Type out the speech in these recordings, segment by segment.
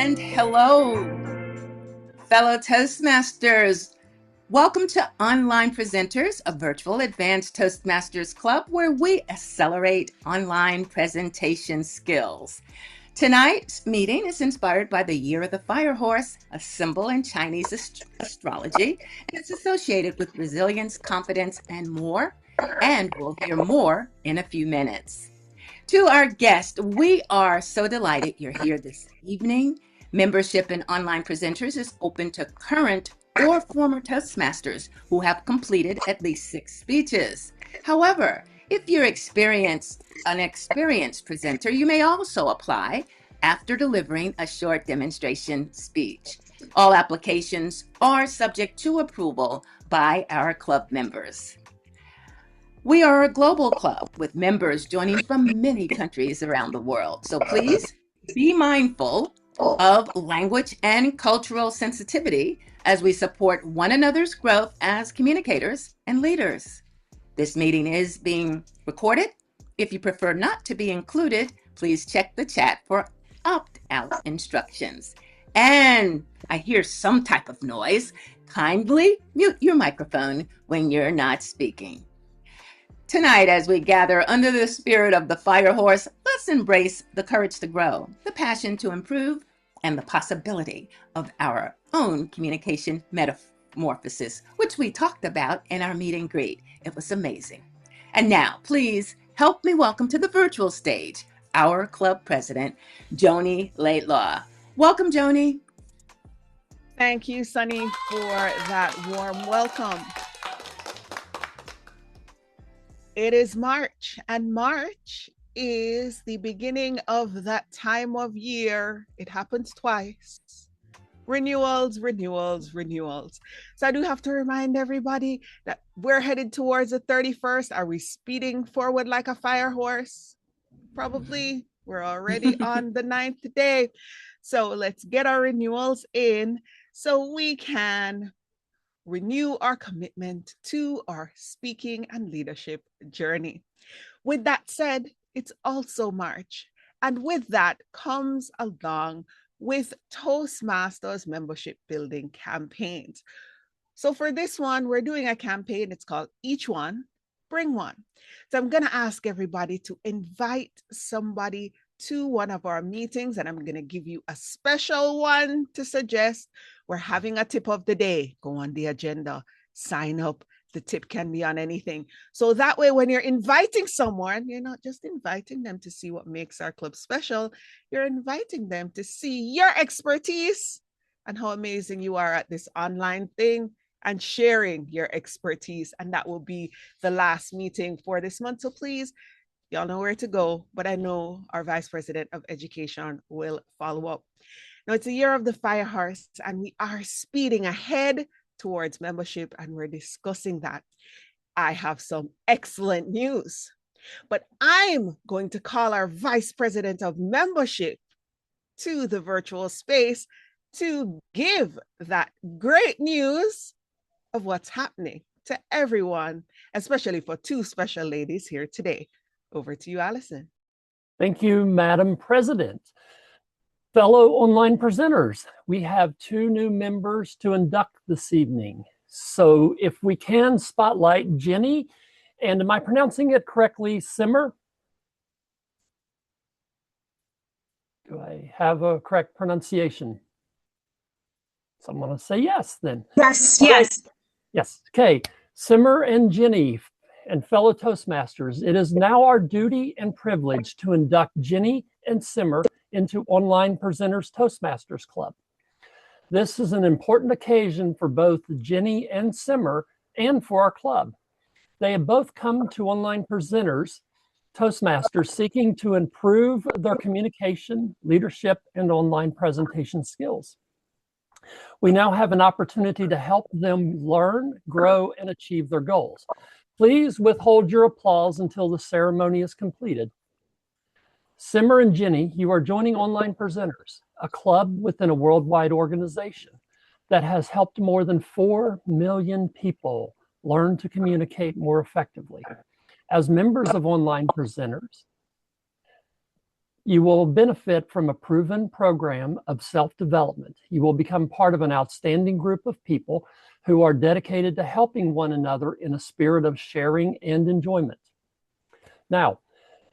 And hello, fellow Toastmasters. Welcome to Online Presenters, a virtual advanced Toastmasters Club where we accelerate online presentation skills. Tonight's meeting is inspired by the Year of the Fire Horse, a symbol in Chinese astrology, and it's associated with resilience, confidence, and more. And we'll hear more in a few minutes. To our guest, we are so delighted you're here this evening. Membership in Online Presenters is open to current or former Toastmasters who have completed at least 6 speeches. However, if you're an experienced presenter, you may also apply after delivering a short demonstration speech. All applications are subject to approval by our club members. We are a global club with members joining from many countries around the world. So please be mindful of language and cultural sensitivity as we support one another's growth as communicators and leaders. This meeting is being recorded. If you prefer not to be included, please check the chat for opt-out instructions. And I hear some type of noise. Kindly mute your microphone when you're not speaking. Tonight, as we gather under the spirit of the fire horse, let's embrace the courage to grow, the passion to improve, and the possibility of our own communication metamorphosis, which we talked about in our meet and greet. It was amazing. And now, please help me welcome to the virtual stage our club president, Joni Laidlaw. Welcome, Joni. Thank you, Sunny, for that warm welcome. It is March, and March is the beginning of that time of year. It happens twice. Renewals, renewals, renewals. So I do have to remind everybody that we're headed towards the 31st. Are we speeding forward like a fire horse? Probably. We're already on the 9th day. So let's get our renewals in so we can renew our commitment to our speaking and leadership journey. With that said, it's also March. And with that comes along with Toastmasters membership building campaigns. So for this one, we're doing a campaign. It's called Each One, Bring One. So I'm going to ask everybody to invite somebody to one of our meetings, and I'm going to give you a special one to suggest. We're having a tip of the day. Go on the agenda, sign up. The tip can be on anything. So that way, when you're inviting someone, you're not just inviting them to see what makes our club special. You're inviting them to see your expertise and how amazing you are at this online thing and sharing your expertise. And that will be the last meeting for this month. So please, y'all know where to go, but I know our Vice President of Education will follow up. Now, it's a year of the fire horse, and we are speeding ahead towards membership, and we're discussing that. I have some excellent news, but I'm going to call our Vice President of Membership to the virtual space to give that great news of what's happening to everyone, especially for two special ladies here today. Over to you, Allison. Thank you, Madam President. Fellow online presenters, we have 2 new members to induct this evening. So if we can spotlight Jenny, and am I pronouncing it correctly, Simmer? Do I have a correct pronunciation? Someone will say yes then. Yes, okay. yes. Yes, okay. Simmer and Jenny, and fellow Toastmasters, it is now our duty and privilege to induct Jenny and Simmer into Online Presenters Toastmasters Club. This is an important occasion for both Jenny and Simmer and for our club. They have both come to Online Presenters Toastmasters seeking to improve their communication, leadership, and online presentation skills. We now have an opportunity to help them learn, grow, and achieve their goals. Please withhold your applause until the ceremony is completed. Simmer and Jenny, you are joining Online Presenters, a club within a worldwide organization that has helped more than 4 million people learn to communicate more effectively. As members of Online Presenters, You will benefit from a proven program of self-development. You will become part of an outstanding group of people who are dedicated to helping one another in a spirit of sharing and enjoyment. Now,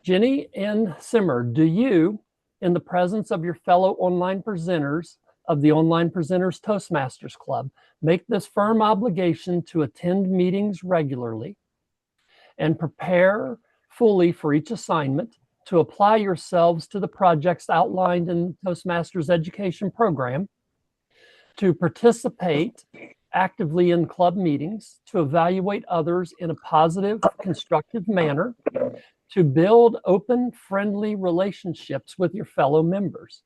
Jenny and Simmer, do you, in the presence of your fellow online presenters of the Online Presenters Toastmasters Club, make this firm obligation to attend meetings regularly and prepare fully for each assignment, to apply yourselves to the projects outlined in Toastmasters education program, to participate actively in club meetings, to evaluate others in a positive, constructive manner, to build open, friendly relationships with your fellow members,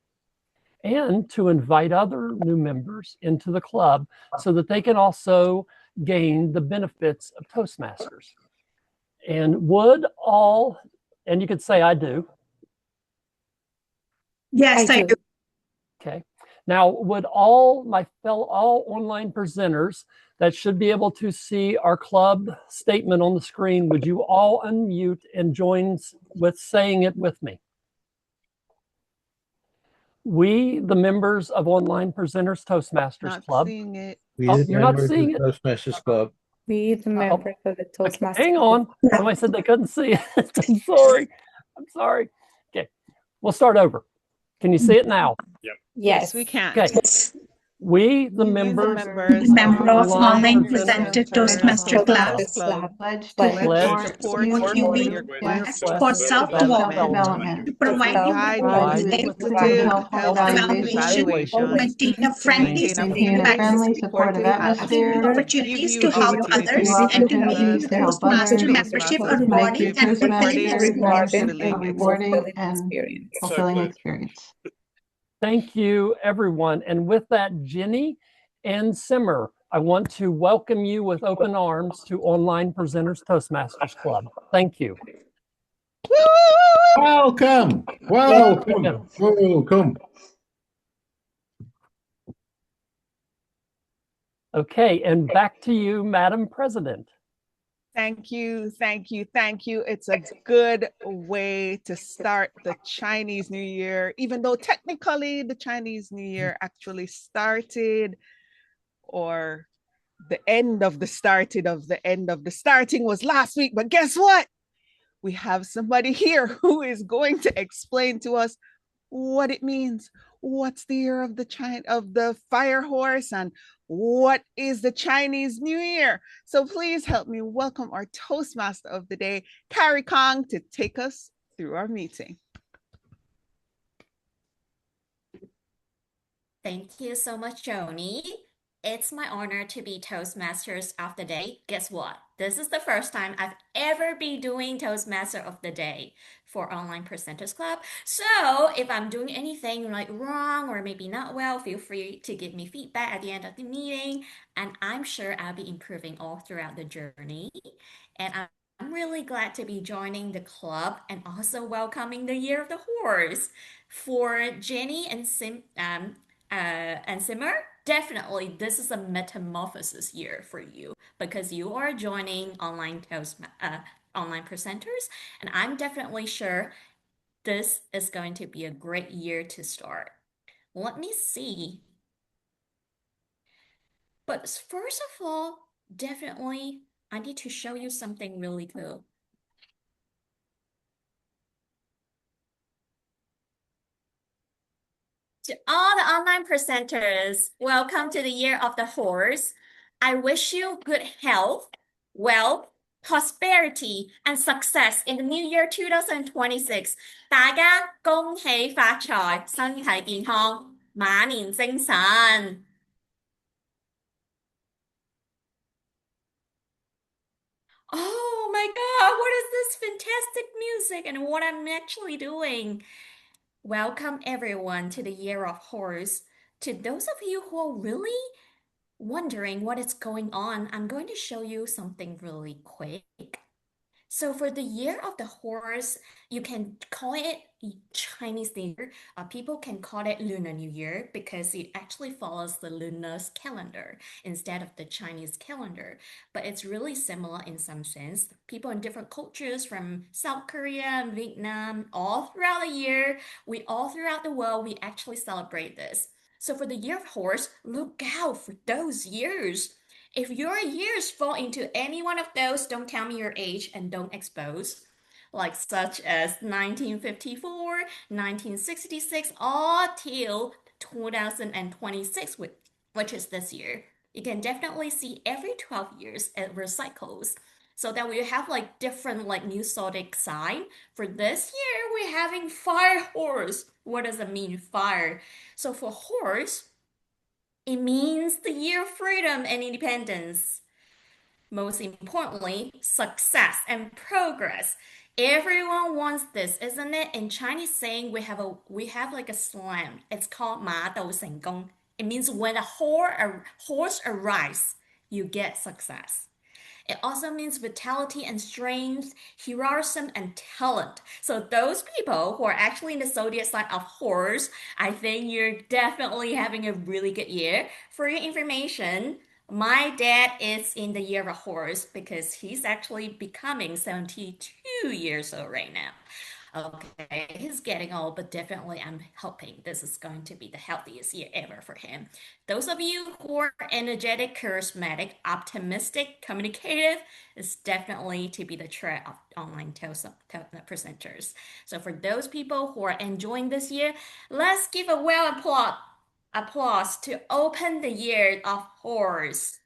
and to invite other new members into the club so that they can also gain the benefits of Toastmasters. And would all, and you could say, I do. Yes, I do. Okay. Now, would all online presenters that should be able to see our club statement on the screen, would you all unmute and join with saying it with me? We, the members of Online Presenters Toastmasters Club. Seeing it. You're not seeing it? Toastmasters Club. We, the members of the Toastmasters. Hang on. Somebody said they couldn't see it. I'm sorry. I'm sorry. Okay. We'll start over. Can you see it now? Yes, we can. Okay. We, the members Member of Online Presenters Toastmasters Club, Pledge pledge support your quest for self-development, to provide you with evaluation, maintain a friendly, supportive atmosphere, opportunities to help others, and to make Toastmaster membership a rewarding and fulfilling rewarding and fulfilling experience. Thank you, everyone. And with that, Jenny and Simmer, I want to welcome you with open arms to Online Presenters Toastmasters Club. Thank you. Welcome. Welcome. Welcome. Okay, and back to you, Madam President. Thank you, thank you, thank you. It's a good way to start the Chinese New Year, even though technically the Chinese New Year actually started, or the end of the starting was last week. But guess what? We have somebody here who is going to explain to us what it means. What's the year of the fire horse, and what is the Chinese New Year? So please help me welcome our Toastmaster of the day, Carrie Kong, to take us through our meeting. Thank you so much, Joni. It's my honor to be Toastmasters of the Day. Guess what? This is the first time I've ever been doing Toastmaster of the Day for Online Presenters Club. So if I'm doing anything like wrong or maybe not well, feel free to give me feedback at the end of the meeting. And I'm sure I'll be improving all throughout the journey. And I'm really glad to be joining the club and also welcoming the Year of the Horse. For Jenny and Simmer, definitely this is a metamorphosis year for you because you are joining online presenters, and I'm definitely sure this is going to be a great year to start. Let me see. But first of all, definitely I need to show you something really cool. To all the online presenters, welcome to the Year of the Horse. I wish you good health, wealth, prosperity, and success in the new year 2026. 大家恭喜發財，身體健康，馬年精神。Oh my God, what is this fantastic music and what I'm actually doing? Welcome everyone to the Year of Horse. To those of you who are really wondering what is going on, I'm going to show you something really quick. So for the year of the horse, you can call it Chinese New Year. People can call it Lunar New Year because it actually follows the lunar calendar instead of the Chinese calendar. But it's really similar in some sense. People in different cultures from South Korea and Vietnam, all throughout the year, all throughout the world, we actually celebrate this. So for the year of horse, look out for those years. If your years fall into any one of those, don't tell me your age and don't expose. Like such as 1954, 1966, all till 2026, which is this year. You can definitely see every 12 years it recycles. So that we have like different like new zodiac sign. For this year, we're having fire horse. What does it mean, fire? So for horse, it means the year of freedom and independence. Most importantly, success and progress. Everyone wants this, isn't it? In Chinese saying, we have like a slang. It's called 马到成功. It means when a horse arrives, you get success. It also means vitality and strength, heroism and talent. So those people who are actually in the zodiac sign of horse, I think you're definitely having a really good year. For your information, my dad is in the year of a horse because he's actually becoming 72 years old right now. Okay, he's getting old, but definitely I'm hoping this is going to be the healthiest year ever for him. Those of you who are energetic, charismatic, optimistic, communicative, is definitely to be the trait of online presenters. So for those people who are enjoying this year, let's give a well applause to open the year of horse.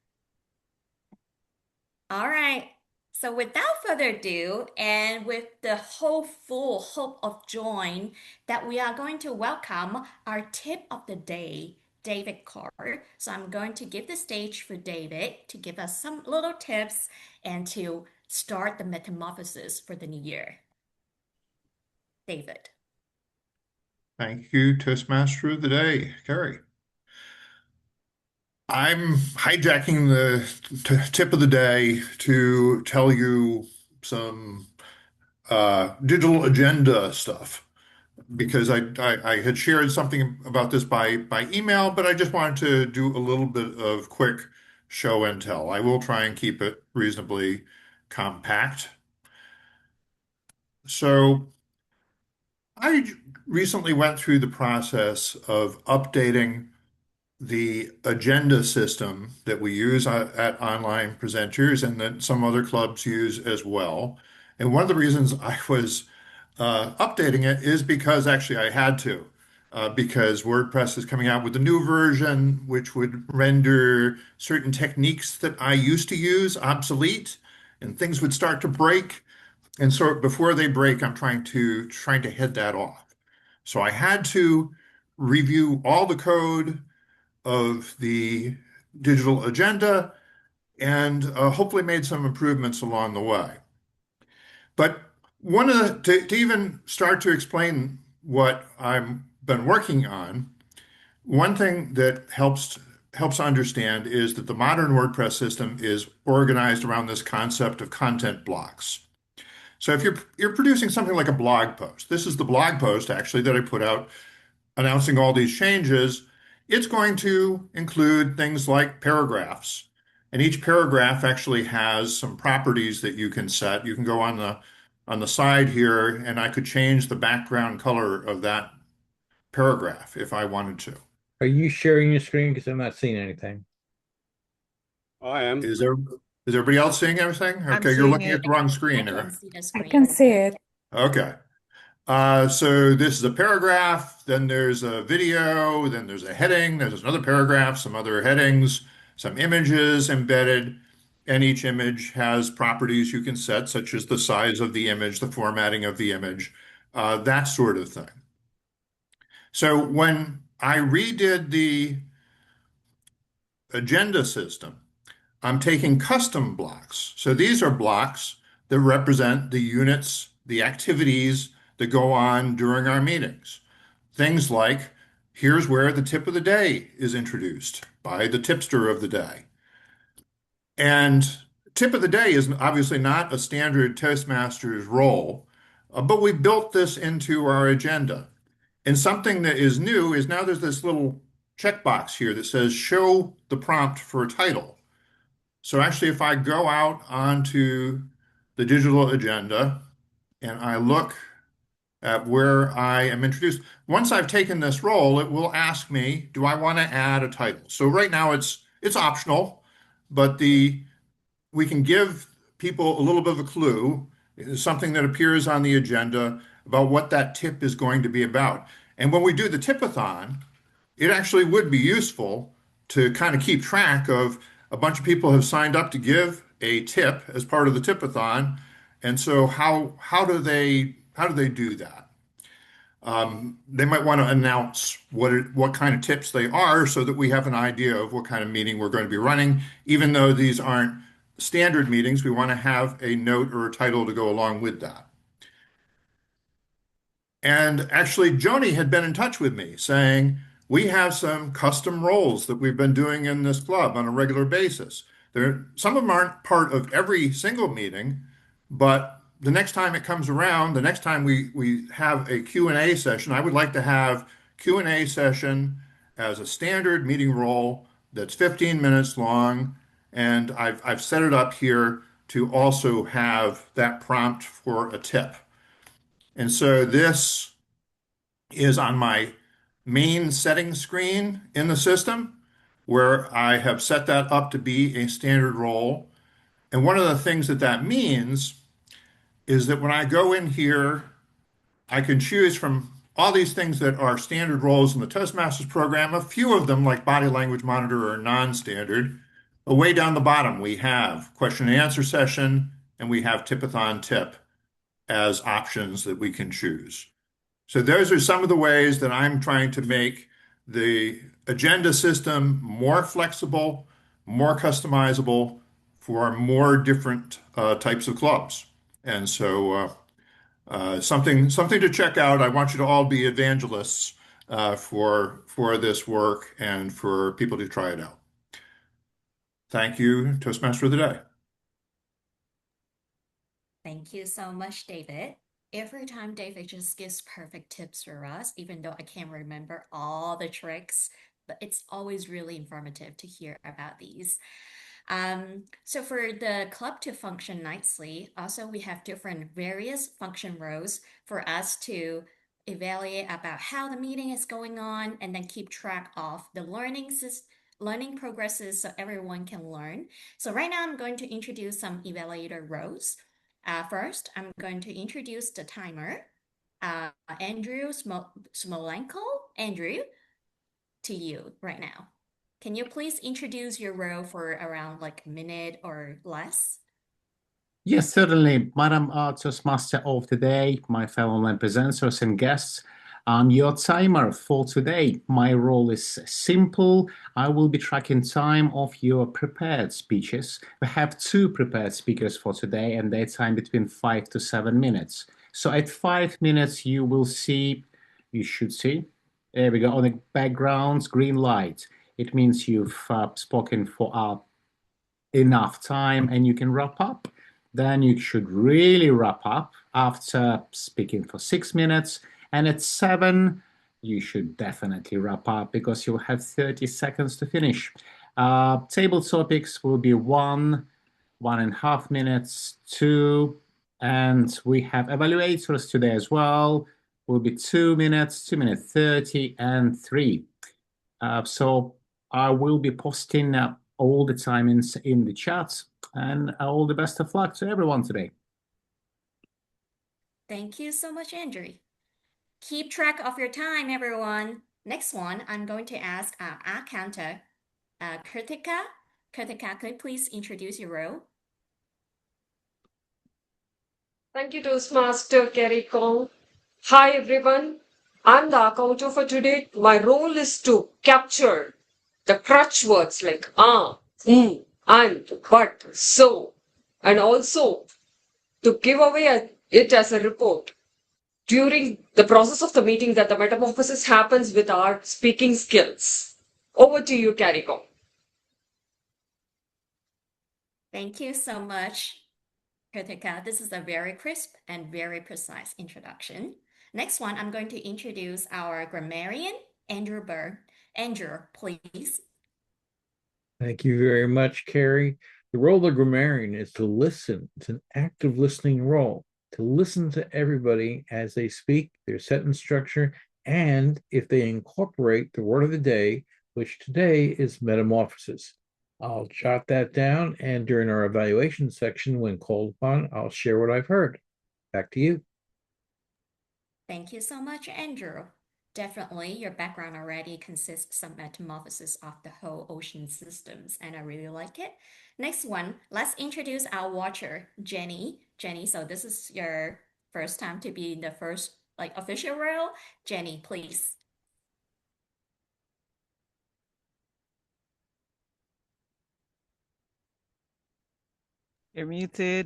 All right. So without further ado, and with the hopeful hope of joy that we are going to welcome our tip of the day, David Carr. So I'm going to give the stage for David to give us some little tips and to start the metamorphosis for the new year. David. Thank you, Toastmaster of the Day, Carrie. I'm hijacking the tip of the day to tell you some digital agenda stuff because I had shared something about this by email, but I just wanted to do a little bit of quick show and tell. I will try and keep it reasonably compact. So I recently went through the process of updating the agenda system that we use at Online Presenters and that some other clubs use as well. And one of the reasons I was updating it is because actually I had to, because WordPress is coming out with a new version, which would render certain techniques that I used to use obsolete, and things would start to break. And so before they break, I'm trying to head that off. So I had to review all the code of the digital agenda and hopefully made some improvements along the way. But to even start to explain what I've been working on, one thing that helps understand is that the modern WordPress system is organized around this concept of content blocks. So if you're producing something like a blog post, this is the blog post actually that I put out announcing all these changes. It's going to include things like paragraphs. And each paragraph actually has some properties that you can set. You can go on the side here, and I could change the background color of that paragraph if I wanted to. Are you sharing your screen? Because I'm not seeing anything. I am. Is everybody else seeing everything? I'm Okay, you're seeing looking it. at the wrong screen. I can see the I screen. can see it. Okay. So this is a paragraph, then there's a video, then there's a heading, there's another paragraph, some other headings, some images embedded, and each image has properties you can set, such as the size of the image, the formatting of the image, that sort of thing. So when I redid the agenda system, I'm taking custom blocks. So these are blocks that represent the units, the activities that go on during our meetings. Things like, here's where the tip of the day is introduced by the tipster of the day. And tip of the day is obviously not a standard Toastmasters role, but we built this into our agenda. And something that is new is now there's this little checkbox here that says show the prompt for a title. So actually, if I go out onto the digital agenda and I look at where I am introduced, once I've taken this role, it will ask me, do I want to add a title? So right now it's optional, but we can give people a little bit of a clue. It's something that appears on the agenda about what that tip is going to be about. And when we do the tipathon, it actually would be useful to kind of keep track of a bunch of people have signed up to give a tip as part of the tipathon. And so how do they do that? They might want to announce what kind of tips they are so that we have an idea of what kind of meeting we're going to be running. Even though these aren't standard meetings, we want to have a note or a title to go along with that. And actually, Joni had been in touch with me saying, we have some custom roles that we've been doing in this club on a regular basis. Some of them aren't part of every single meeting, but the next time it comes around, the next time we have a Q&A session, I would like to have Q&A session as a standard meeting role that's 15 minutes long. And I've set it up here to also have that prompt for a tip. And so this is on my main settings screen in the system where I have set that up to be a standard role. And one of the things that means is that when I go in here, I can choose from all these things that are standard roles in the Toastmasters program. A few of them, like body language monitor, are non-standard. But way down the bottom, we have question and answer session, and we have tipathon tip as options that we can choose. So those are some of the ways that I'm trying to make the agenda system more flexible, more customizable for more different types of clubs. And so something to check out. I want you to all be evangelists for this work and for people to try it out. Thank you, Toastmaster of the Day. Thank you so much, David. Every time David just gives perfect tips for us, even though I can't remember all the tricks, but it's always really informative to hear about these. So for the club to function nicely, also we have different various function rows for us to evaluate about how the meeting is going on and then keep track of the learning progresses so everyone can learn. So right now I'm going to introduce some evaluator rows. First, I'm going to introduce the timer. Andrew Smolenko. Andrew, to you right now. Can you please introduce your role for around like a minute or less? Yes, certainly. Madam Toastmaster of the Day, my fellow online presenters and guests, I'm your timer for today. My role is simple. I will be tracking time of your prepared speeches. We have 2 prepared speakers for today, and their time between 5 to 7 minutes. So at 5 minutes, you should see, there we go, on the background's green light. It means you've spoken for enough time and you can wrap up. Then you should really wrap up after speaking for 6 minutes. And at 7, you should definitely wrap up because you'll have 30 seconds to finish. Table topics will be 1.5 minutes, 2, and we have evaluators today as well. Will be 2 minutes, 2 minutes 30, and 3. So I will be posting all the timings in the chat, and all the best of luck to everyone today. Thank you so much, Andrew. Keep track of your time, everyone. Next one, I'm going to ask our counter, Kritika. Kritika, could you please introduce your role? Thank you, Toastmaster Kerry Kong. Hi, everyone. I'm the accounter for today. My role is to capture the crutch words like and, but, so, and also to give away it as a report during the process of the meeting that the metamorphosis happens with our speaking skills. Over to you, Kerry Kong. Thank you so much, Kritika. This is a very crisp and very precise introduction. Next one, I'm going to introduce our grammarian, Andrew Berg. Andrew, please. Thank you very much, Carrie. The role of the grammarian is to listen. It's an active listening role, to listen to everybody as they speak, their sentence structure, and if they incorporate the word of the day, which today is metamorphosis. I'll jot that down, and during our evaluation section, when called upon, I'll share what I've heard. Back to you. Thank you so much, Andrew. Definitely, your background already consists some metamorphosis of the whole ocean systems, and I really like it. Next one, let's introduce our watcher, Jenny. Jenny, so this is your first time to be in the first official role. Jenny, please. You're muted.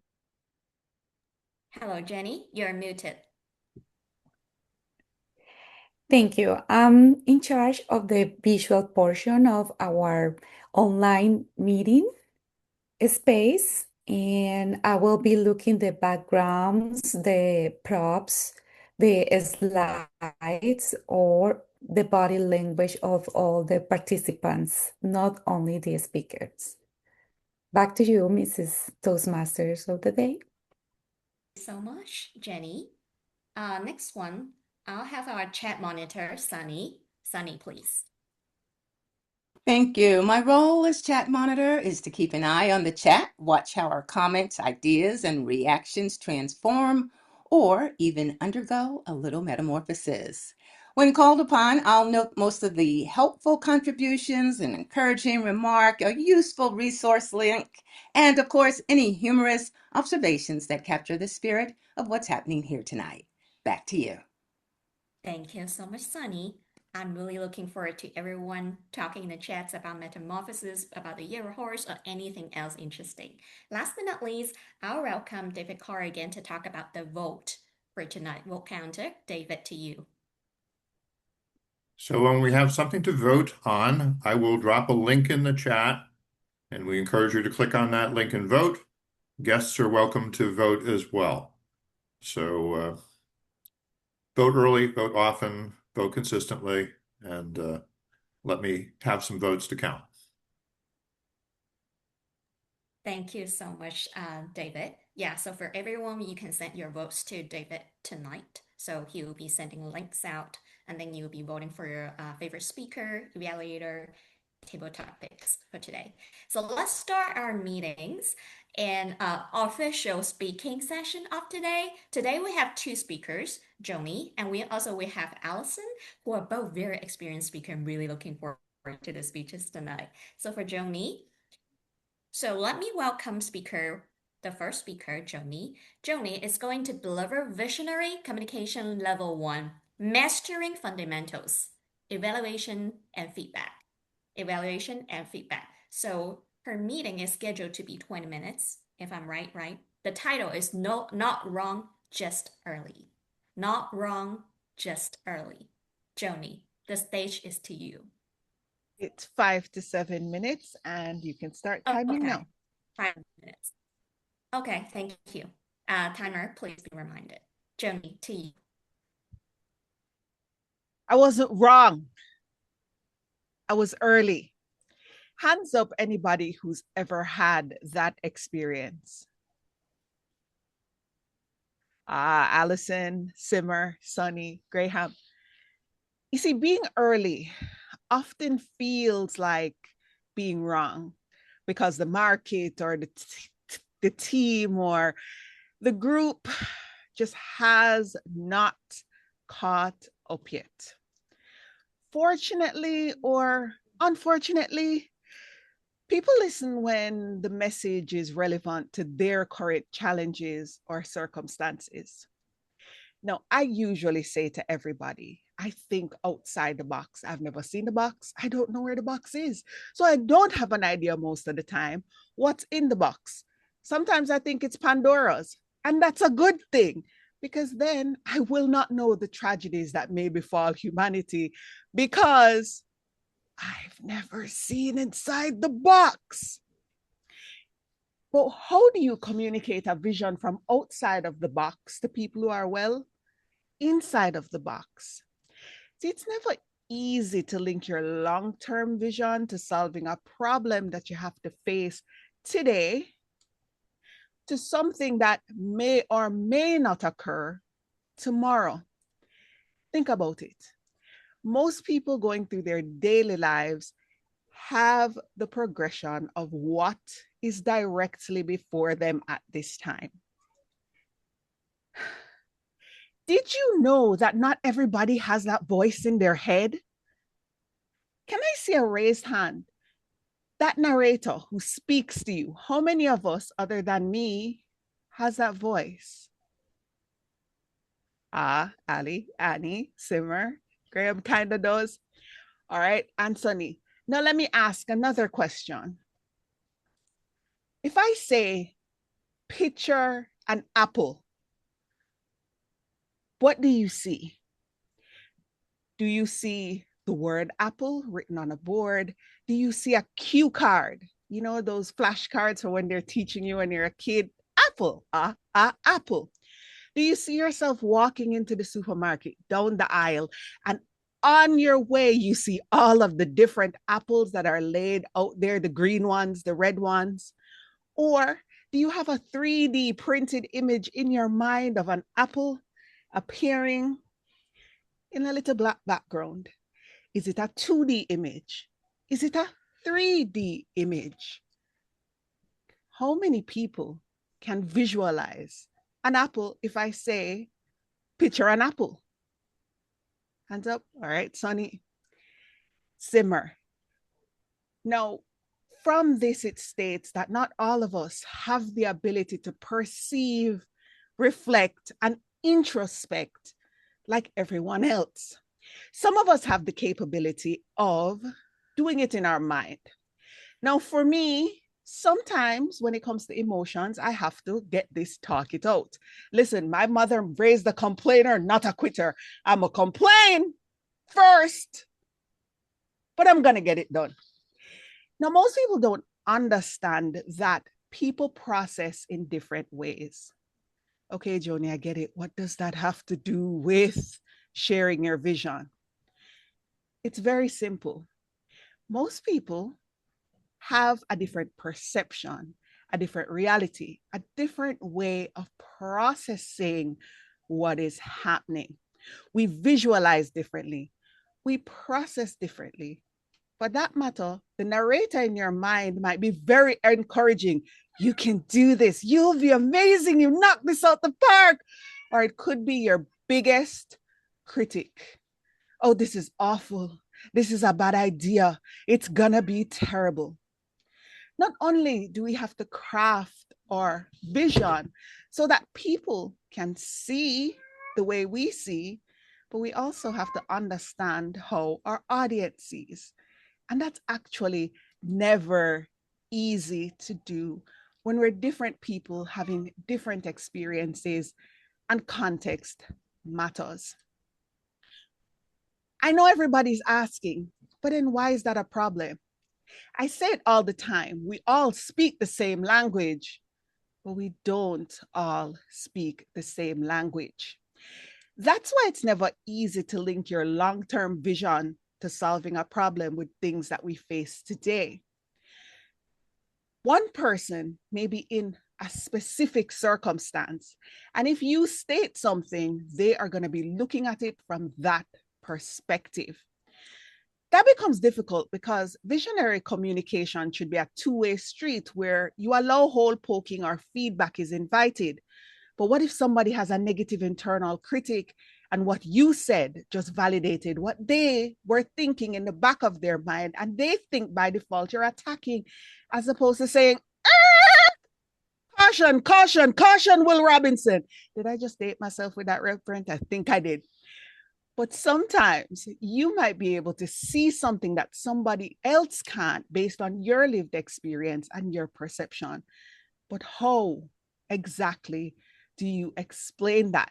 Hello, Jenny. You're muted. Thank you. I'm in charge of the visual portion of our online meeting space, and I will be looking the backgrounds, the props, the slides, or the body language of all the participants, not only the speakers. Back to you, Mrs. Toastmasters of the day. Thank you so much, Jenny. Next one, I'll have our chat monitor, Sunny. Sunny, please. Thank you. My role as chat monitor is to keep an eye on the chat, watch how our comments, ideas, and reactions transform or even undergo a little metamorphosis. When called upon, I'll note most of the helpful contributions, an encouraging remark, a useful resource link, and of course, any humorous observations that capture the spirit of what's happening here tonight. Back to you. Thank you so much, Sunny. I'm really looking forward to everyone talking in the chats about metamorphosis, about the year horse, or anything else interesting. Last but not least, I'll welcome David Carr again to talk about the vote for tonight. Vote counter, David, to you. So when we have something to vote on, I will drop a link in the chat, and we encourage you to click on that link and vote. Guests are welcome to vote as well. So vote early, vote often, vote consistently, and let me have some votes to count. Thank you so much, David. Yeah, so for everyone, you can send your votes to David tonight. So he will be sending links out, and then you'll be voting for your favorite speaker, evaluator, table topics for today. So let's start our meetings and official speaking session of today. Today we have two speakers, Joni, and we have Allison, who are both very experienced speakers. I'm really looking forward to the speeches tonight. So for Joni, so let me welcome the first speaker, Joni. Joni is going to deliver Visionary Communication Level 1, Mastering Fundamentals, Evaluation and Feedback. Evaluation and feedback. So her meeting is scheduled to be 20 minutes, if I'm right? The title is Not Wrong, Just Early. Not Wrong, Just Early. Joni, the stage is to you. It's 5 to 7 minutes, and you can start timing now. 5 minutes. Okay, thank you. Timer, please be reminded. Joni, to you. I wasn't wrong. I was early. Hands up, anybody who's ever had that experience. Allison, Simmer, Sunny, Graham. You see, being early often feels like being wrong because the market or the team or the group just has not caught up yet. Fortunately or unfortunately, people listen when the message is relevant to their current challenges or circumstances. Now, I usually say to everybody, I think outside the box. I've never seen the box. I don't know where the box is. So I don't have an idea most of the time what's in the box. Sometimes I think it's Pandora's, and that's a good thing, because then I will not know the tragedies that may befall humanity, because I've never seen inside the box. But how do you communicate a vision from outside of the box to people who are, well, inside of the box? See, it's never easy to link your long-term vision to solving a problem that you have to face today to something that may or may not occur tomorrow. Think about it. Most people going through their daily lives have the progression of what is directly before them at this time. Did you know that not everybody has that voice in their head? Can I see a raised hand? That narrator who speaks to you, how many of us other than me has that voice? Ali, Annie, Simmer, Graham kind of does. All right, Anthony. Now let me ask another question. If I say, picture an apple, what do you see? Do you see the word apple written on a board? Do you see a cue card? You know, those flashcards for when they're teaching you when you're a kid? Apple, apple. Do you see yourself walking into the supermarket, down the aisle, and on your way, you see all of the different apples that are laid out there, the green ones, the red ones? Or do you have a 3D printed image in your mind of an apple appearing in a little black background? Is it a 2D image? Is it a 3D image? How many people can visualize an apple if I say, picture an apple? Hands up. All right, Sonny. Simmer. Now, from this, it states that not all of us have the ability to perceive, reflect, and introspect like everyone else. Some of us have the capability of doing it in our mind. Now, for me, sometimes when it comes to emotions, I have to get this, talk it out. Listen, my mother raised a complainer, not a quitter. I'm a complain first, but I'm going to get it done. Now, most people don't understand that people process in different ways. Okay, Joni, I get it. What does that have to do with sharing your vision? It's very simple. Most people have a different perception, a different reality, a different way of processing what is happening. We visualize differently. We process differently. For that matter, the narrator in your mind might be very encouraging. You can do this. You'll be amazing. You knock this out the park. Or it could be your biggest critic. Oh, this is awful. This is a bad idea. It's gonna be terrible. Not only do we have to craft our vision so that people can see the way we see, but we also have to understand how our audience sees. And that's actually never easy to do when we're different people having different experiences and context matters. I know everybody's asking, but then why is that a problem? I say it all the time. We all speak the same language, but we don't all speak the same language. That's why it's never easy to link your long-term vision to solving a problem with things that we face today. One person may be in a specific circumstance, and if you state something, they are going to be looking at it from that perspective. That becomes difficult because visionary communication should be a two-way street where you allow hole poking or feedback is invited. But what if somebody has a negative internal critic and what you said just validated what they were thinking in the back of their mind, and they think by default you're attacking, as opposed to saying, caution, caution, caution, Will Robinson. Did I just date myself with that reference? I think I did. But sometimes you might be able to see something that somebody else can't based on your lived experience and your perception. But how exactly do you explain that?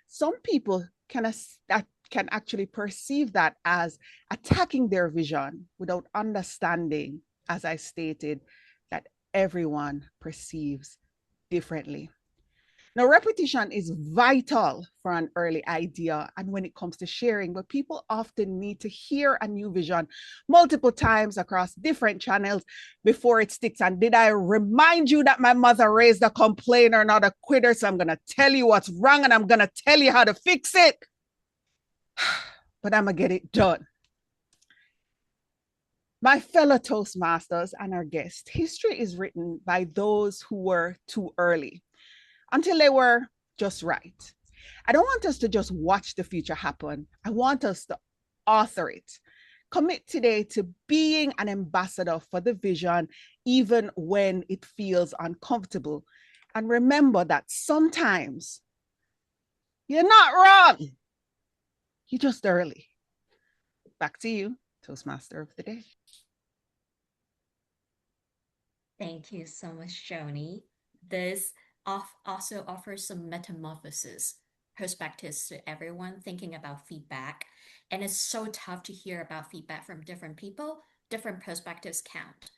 Some people can actually perceive that as attacking their vision without understanding, as I stated, that everyone perceives differently. Now, repetition is vital for an early idea and when it comes to sharing, but people often need to hear a new vision multiple times across different channels before it sticks. And did I remind you that my mother raised a complainer, not a quitter? So I'm going to tell you what's wrong and I'm going to tell you how to fix it. But I'm going to get it done. My fellow Toastmasters and our guests, history is written by those who were too early until they were just right. I don't want us to just watch the future happen. I want us to author it. Commit today to being an ambassador for the vision, even when it feels uncomfortable. And remember that sometimes you're not wrong. You're just early. Back to you, Toastmaster of the Day. Thank you so much, Joni. This also offers some metamorphosis perspectives to everyone thinking about feedback. And it's so tough to hear about feedback from different people. Different perspectives count.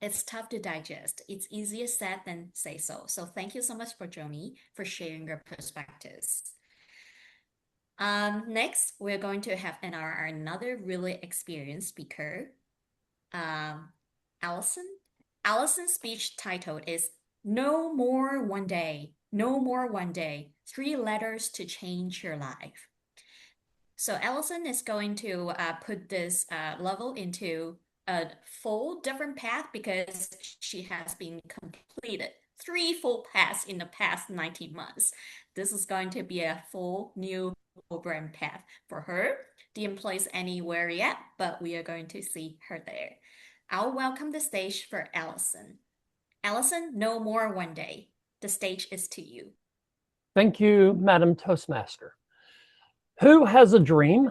It's tough to digest. It's easier said than say so. So thank you so much for Joni for sharing your perspectives. Next, we're going to have another really experienced speaker, Allison. Allison's speech title is No More One Day, No More One Day, 3 letters to change your life. So Allison is going to put this level into a full different path because she has been completed 3 full paths in the past 19 months. This is going to be a full new program path for her. Didn't place anywhere yet, but we are going to see her there. I'll welcome the stage for Allison. Allison, no more one day. The stage is to you. Thank you, Madam Toastmaster. Who has a dream?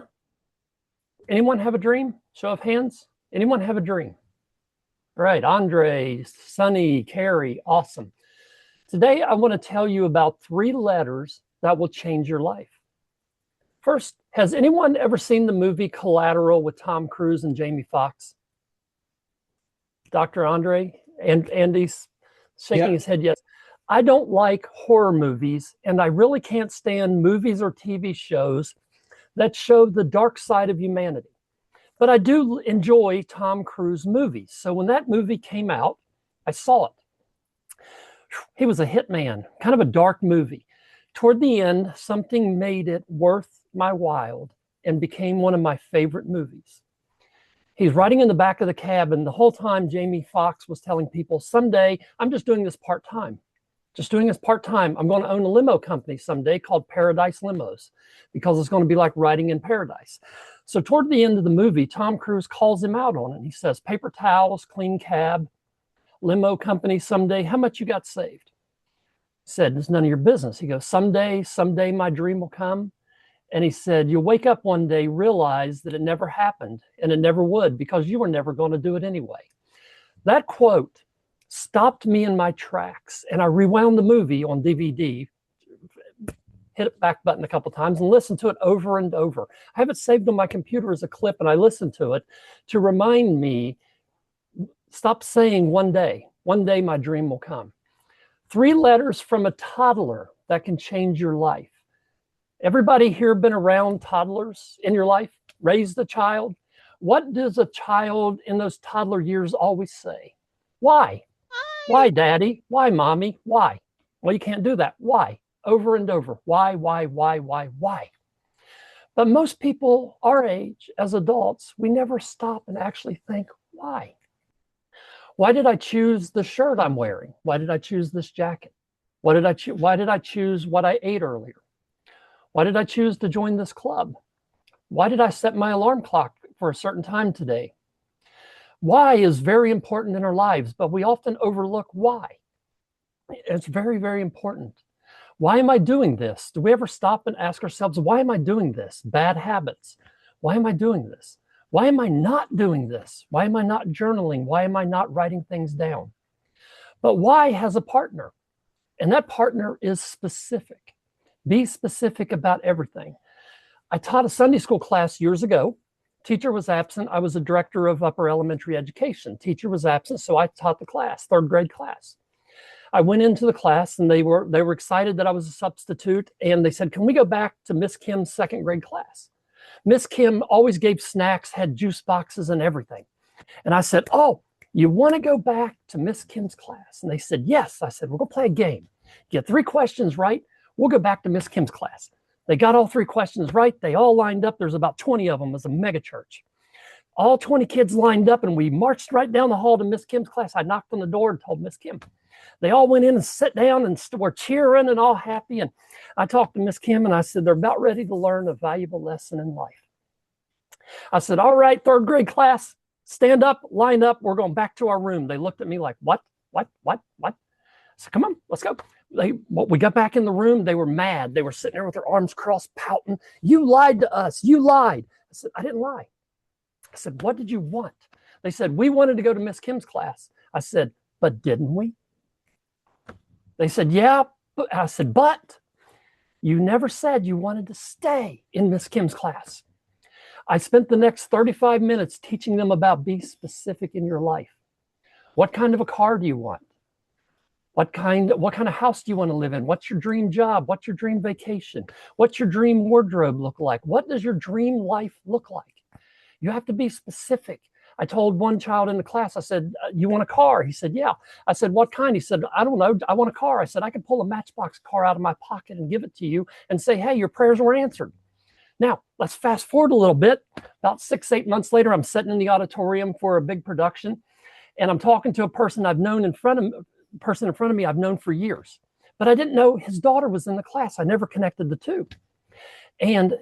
Anyone have a dream? Show of hands. Anyone have a dream? All right, Andre, Sunny, Carrie, awesome. Today, I want to tell you about 3 letters that will change your life. First, has anyone ever seen the movie Collateral with Tom Cruise and Jamie Foxx? Dr. Andre, and Andy's shaking his head yes. I don't like horror movies, and I really can't stand movies or TV shows that show the dark side of humanity. But I do enjoy Tom Cruise movies. So when that movie came out, I saw it. He was a hitman, kind of a dark movie. Toward the end, something made it worth my while and became one of my favorite movies. He's riding in the back of the cab, and the whole time Jamie Foxx was telling people, someday, I'm just doing this part-time. Just doing this part-time. I'm going to own a limo company someday called Paradise Limos because it's going to be like riding in paradise. So toward the end of the movie, Tom Cruise calls him out on it. He says, paper towels, clean cab, limo company someday. How much you got saved? He said, it's none of your business. He goes, someday my dream will come. And he said, you'll wake up one day, realize that it never happened and it never would because you were never going to do it anyway. That quote stopped me in my tracks. And I rewound the movie on DVD, hit the back button a couple of times and listened to it over and over. I have it saved on my computer as a clip and I listen to it to remind me, stop saying one day my dream will come. 3 letters from a toddler that can change your life. Everybody here been around toddlers in your life? Raised a child? What does a child in those toddler years always say? Why? Why, Daddy? Why, Mommy? Why? Well, you can't do that. Why? Over and over. Why? But most people our age, as adults, we never stop and actually think, why? Why did I choose the shirt I'm wearing? Why did I choose this jacket? Why did I choose what I ate earlier? Why did I choose to join this club? Why did I set my alarm clock for a certain time today? Why is very important in our lives, but we often overlook why. It's very, very important. Why am I doing this? Do we ever stop and ask ourselves, why am I doing this? Bad habits. Why am I doing this? Why am I not doing this? Why am I not journaling? Why am I not writing things down? But why has a partner, and that partner is specific. Be specific about everything. I taught a Sunday school class years ago, Teacher was absent. I was a director of upper elementary education. Teacher was absent, so I taught the class, third grade class. I went into the class and they were excited that I was a substitute, and they said, "Can we go back to Miss Kim's second grade class?" Miss Kim always gave snacks, had juice boxes and everything. And I said, "Oh, you want to go back to Miss Kim's class?" And they said, "Yes." I said, "We're going to play a game. Get 3 questions right. We'll go back to Miss Kim's class." They got all 3 questions right. They all lined up. There's about 20 of them. It was a mega church. All 20 kids lined up, and we marched right down the hall to Miss Kim's class. I knocked on the door and told Miss Kim. They all went in and sat down and were cheering and all happy. And I talked to Miss Kim and I said, "They're about ready to learn a valuable lesson in life." I said, "All right, third grade class, stand up, line up. We're going back to our room." They looked at me like, what? I said, "Come on, let's go." We got back in the room. They were mad. They were sitting there with their arms crossed, pouting. "You lied to us. You lied." I said, "I didn't lie." I said, "What did you want?" They said, "We wanted to go to Miss Kim's class." I said, "But didn't we?" They said, "Yeah." I said, "But you never said you wanted to stay in Miss Kim's class." I spent the next 35 minutes teaching them about be specific in your life. What kind of a car do you want? What kind of house do you want to live in? What's your dream job? What's your dream vacation? What's your dream wardrobe look like? What does your dream life look like? You have to be specific. I told one child in the class, I said, "You want a car?" He said, "Yeah." I said, "What kind?" He said, "I don't know. I want a car." I said, "I could pull a Matchbox car out of my pocket and give it to you and say, hey, your prayers were answered." Now, let's fast forward a little bit. About 6-8 months later, I'm sitting in the auditorium for a big production, and I'm talking to a person in front of me I've known for years. But I didn't know his daughter was in the class. I never connected the two. And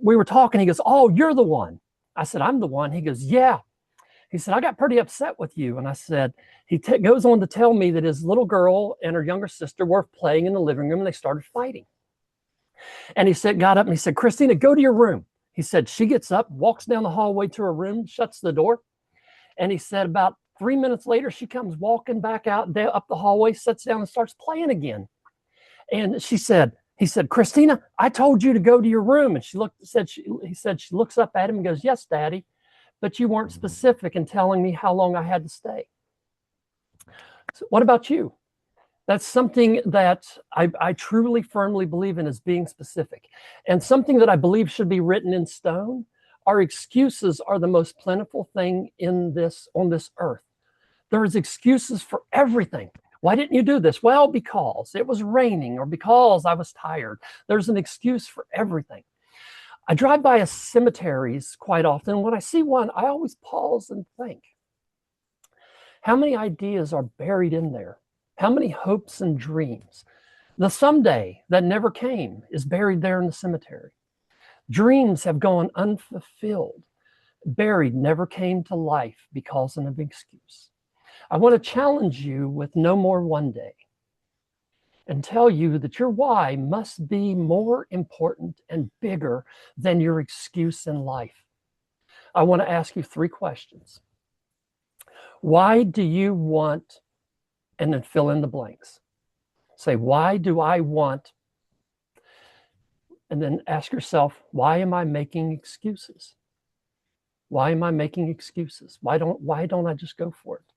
we were talking. He goes, "Oh, you're the one." I said, "I'm the one." He goes, "Yeah." He said, "I got pretty upset with you." And I said, he goes on to tell me that his little girl and her younger sister were playing in the living room and they started fighting. And he got up and he said, "Christina, go to your room." He said, she gets up, walks down the hallway to her room, shuts the door. And he said, about 3 minutes later, she comes walking back out up the hallway, sits down and starts playing again. And he said, "Christina, I told you to go to your room." And he said, she looks up at him and goes, "Yes, Daddy, but you weren't specific in telling me how long I had to stay." So what about you? That's something that I truly, firmly believe in, is being specific. And something that I believe should be written in stone. Our excuses are the most plentiful thing on this earth. There is excuses for everything. Why didn't you do this? Well, because it was raining, or because I was tired. There's an excuse for everything. I drive by cemeteries quite often. When I see one, I always pause and think, how many ideas are buried in there? How many hopes and dreams? The someday that never came is buried there in the cemetery. Dreams have gone unfulfilled, buried, never came to life because of an excuse. I want to challenge you with no more one day and tell you that your why must be more important and bigger than your excuse in life. I want to ask you 3 questions. Why do you want, and then fill in the blanks. Say, why do I want? And then ask yourself, why am I making excuses? Why am I making excuses? Why don't I just go for it?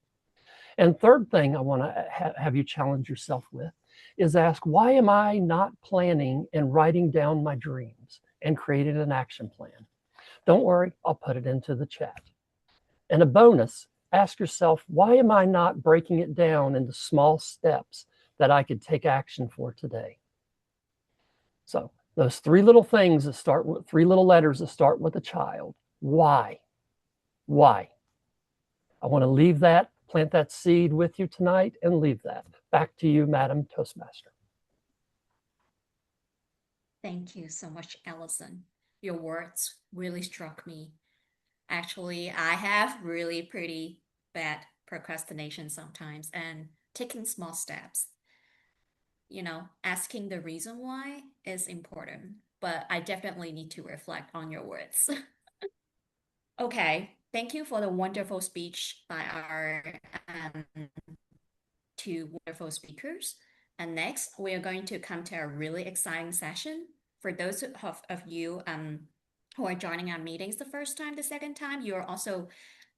And third thing I want to have you challenge yourself with is ask, why am I not planning and writing down my dreams and creating an action plan? Don't worry, I'll put it into the chat. And a bonus, ask yourself, why am I not breaking it down into small steps that I could take action for today? So those 3 little things that start with 3 little letters that start with a child. Why? Why? I want to plant that seed with you tonight and leave that. Back to you, Madam Toastmaster. Thank you so much, Allison. Your words really struck me. Actually, I have really pretty bad procrastination sometimes, and taking small steps, asking the reason why is important, but I definitely need to reflect on your words. Okay, thank you for the wonderful speech by our 2 wonderful speakers. And next, we are going to come to a really exciting session. For those of you who are joining our meetings the first time, the second time, you're also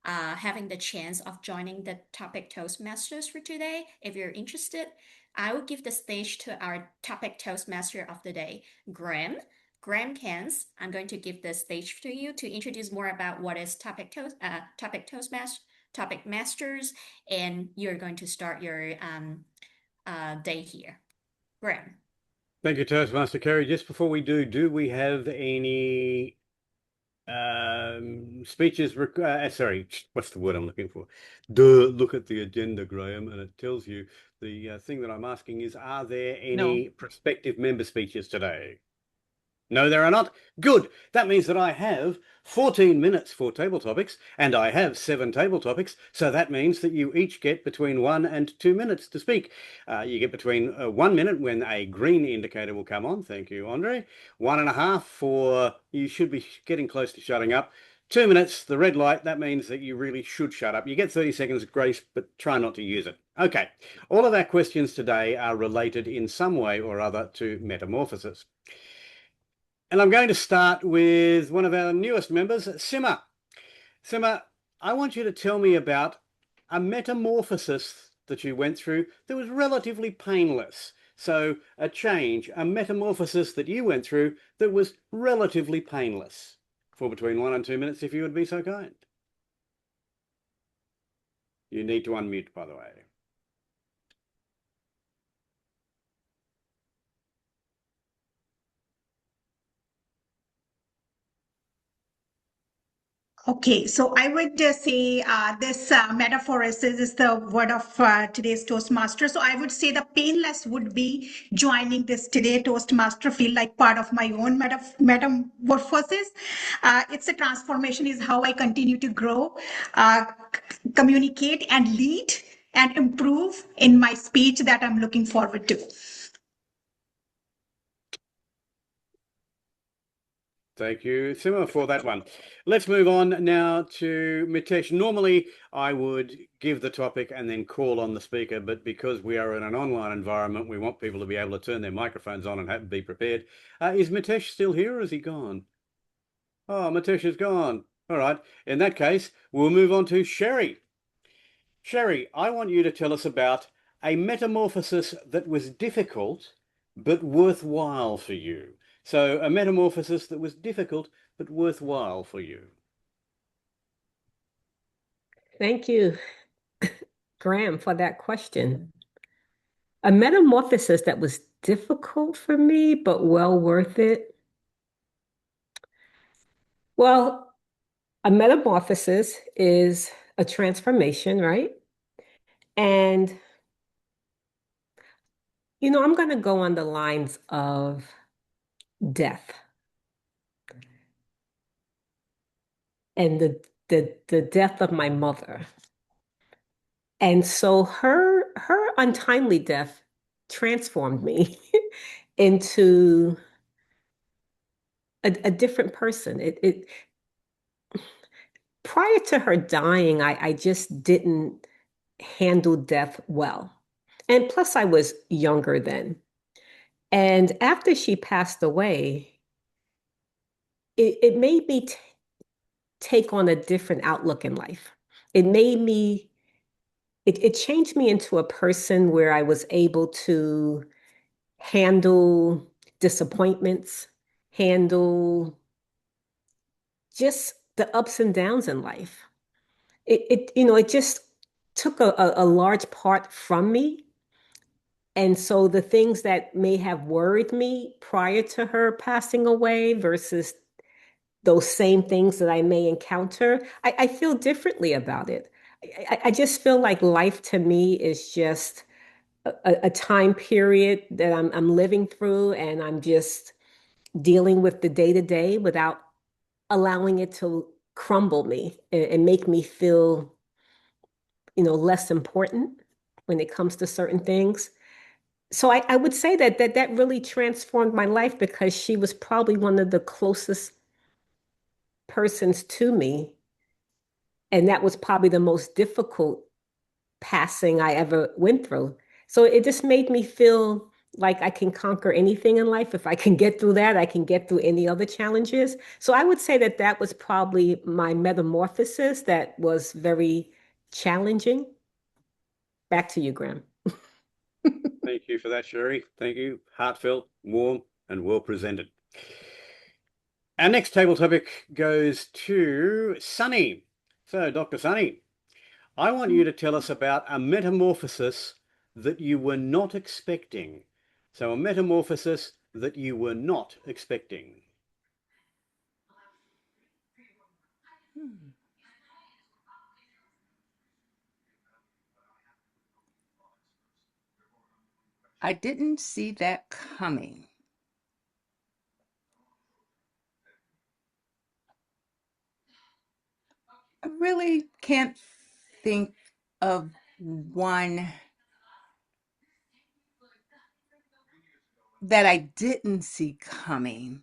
having the chance of joining the topic Toastmasters for today. If you're interested, I will give the stage to our topic Toastmaster of the day, Graham. Graham Kens, I'm going to give the stage to you to introduce more about what is topic masters, and you're going to start your day here. Graham. Thank you, Toastmaster Kerry. Just before we do we have any speeches? Sorry, what's the word I'm looking for? Look at the agenda, Graham, and it tells you the thing that I'm asking is, are there any prospective member speeches today? No, there are not. Good. That means that I have 14 minutes for table topics, and I have 7 table topics. So that means that you each get between 1 and 2 minutes to speak. You get between 1 minute when a green indicator will come on. Thank you, Andre. 1.5 for you should be getting close to shutting up. 2 minutes, the red light, that means that you really should shut up. You get 30 seconds grace, but try not to use it. Okay, all of our questions today are related in some way or other to metamorphosis. And I'm going to start with one of our newest members, Simmer. Simmer, I want you to tell me about a metamorphosis that you went through that was relatively painless. So a change, a metamorphosis that you went through that was relatively painless. For between 1 and 2 minutes, if you would be so kind. You need to unmute, by the way. Okay, so I would say this metaphor is the word of today's Toastmaster. So I would say the painless would be joining this today Toastmaster, feel like part of my own metamorphosis. It's a transformation, is how I continue to grow, communicate and lead and improve in my speech that I'm looking forward to. Thank you, Simmer, for that one. Let's move on now to Mitesh. Normally, I would give the topic and then call on the speaker, but because we are in an online environment, we want people to be able to turn their microphones on and be prepared. Is Mitesh still here or is he gone? Oh, Mitesh is gone. All right. In that case, we'll move on to Sherry. Sherry, I want you to tell us about a metamorphosis that was difficult but worthwhile for you. So a metamorphosis that was difficult but worthwhile for you. Thank you, Graham, for that question. A metamorphosis that was difficult for me but well worth it. Well, a metamorphosis is a transformation, right? And, I'm going to go on the lines of death. And the death of my mother. And so her untimely death transformed me into a different person. It prior to her dying, I just didn't handle death well. And plus I was younger then. And after she passed away, it made me take on a different outlook in life. It made me, it changed me into a person where I was able to handle disappointments, handle just the ups and downs in life. It just took a large part from me. And so the things that may have worried me prior to her passing away versus those same things that I may encounter, I feel differently about it. I just feel like life to me is just a time period that I'm living through, and I'm just dealing with the day to day without allowing it to crumble me and make me feel, less important when it comes to certain things. So I would say that really transformed my life because she was probably one of the closest persons to me. And that was probably the most difficult passing I ever went through. So it just made me feel like I can conquer anything in life. If I can get through that, I can get through any other challenges. So I would say that that was probably my metamorphosis that was very challenging. Back to you, Graham. Thank you for that, Sherry. Thank you. Heartfelt, warm, and well presented. Our next table topic goes to Sunny. So, Dr. Sunny, I want you to tell us about a metamorphosis that you were not expecting. So, a metamorphosis that you were not expecting. I didn't see that coming. I really can't think of one that I didn't see coming.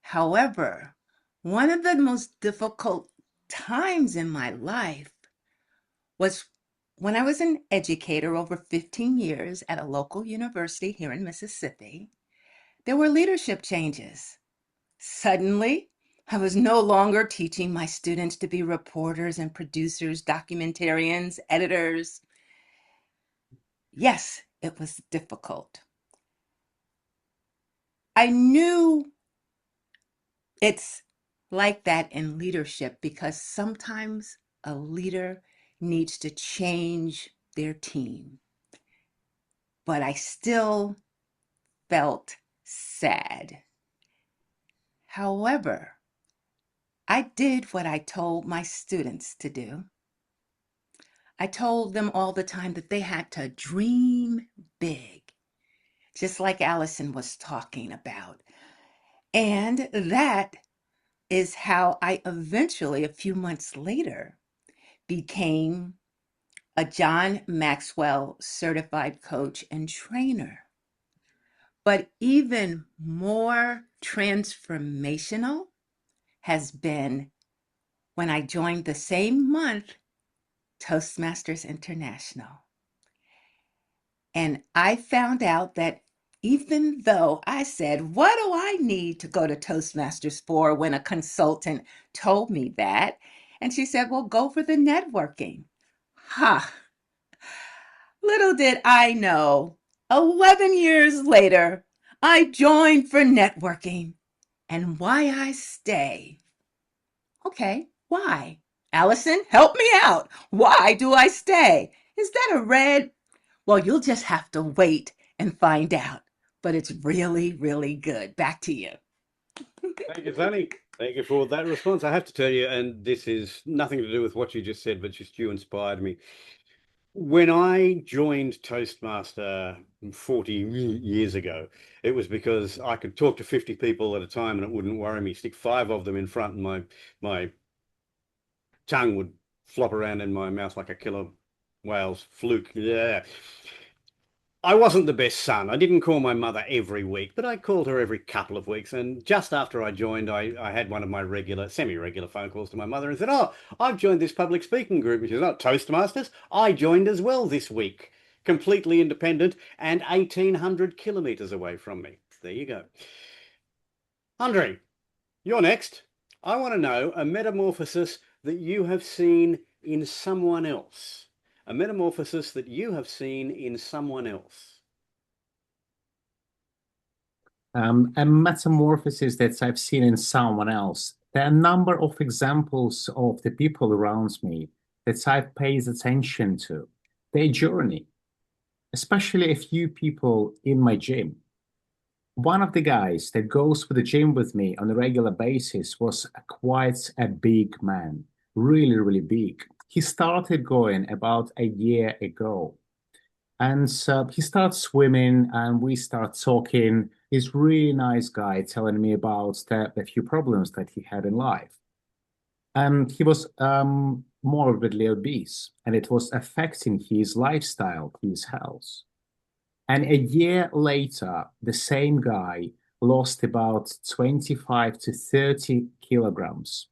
However, one of the most difficult times in my life was when I was an educator over 15 years at a local university here in Mississippi. There were leadership changes. Suddenly, I was no longer teaching my students to be reporters and producers, documentarians, editors. Yes, it was difficult. I knew it's like that in leadership because sometimes a leader needs to change their team. But I still felt sad. However, I did what I told my students to do. I told them all the time that they had to dream big, just like Allison was talking about. And that is how I eventually, a few months later, became a John Maxwell certified coach and trainer. But even more transformational has been when I joined the same month Toastmasters International. And I found out that even though I said, what do I need to go to Toastmasters for, when a consultant told me that? And she said, well, go for the networking. Ha! Little did I know, 11 years later, I joined for networking. And why I stay? Okay, why? Allison, help me out. Why do I stay? Is that a red? Well, you'll just have to wait and find out. But it's really, really good. Back to you. Thank you, Sunny. Thank you for that response. I have to tell you, and this is nothing to do with what you just said, but just you inspired me. When I joined Toastmaster 40 years ago, it was because I could talk to 50 people at a time and it wouldn't worry me. Stick 5 of them in front and my tongue would flop around in my mouth like a killer whale's fluke. Yeah. I wasn't the best son. I didn't call my mother every week, but I called her every couple of weeks. And just after I joined, I had one of my regular, semi-regular phone calls to my mother and said, oh, I've joined this public speaking group, which is not Toastmasters. I joined as well this week, completely independent and 1,800 kilometers away from me. There you go. Andre, you're next. I want to know a metamorphosis that you have seen in someone else. A metamorphosis that you have seen in someone else. A metamorphosis that I've seen in someone else. There are a number of examples of the people around me that I've paid attention to, their journey, especially a few people in my gym. One of the guys that goes to the gym with me on a regular basis was quite a big man, really, really big. He started going about a year ago. And he starts swimming and we start talking. He's a really nice guy telling me about the few problems that he had in life. And he was morbidly obese and it was affecting his lifestyle, his health. And a year later, the same guy lost about 25 to 30 kilograms.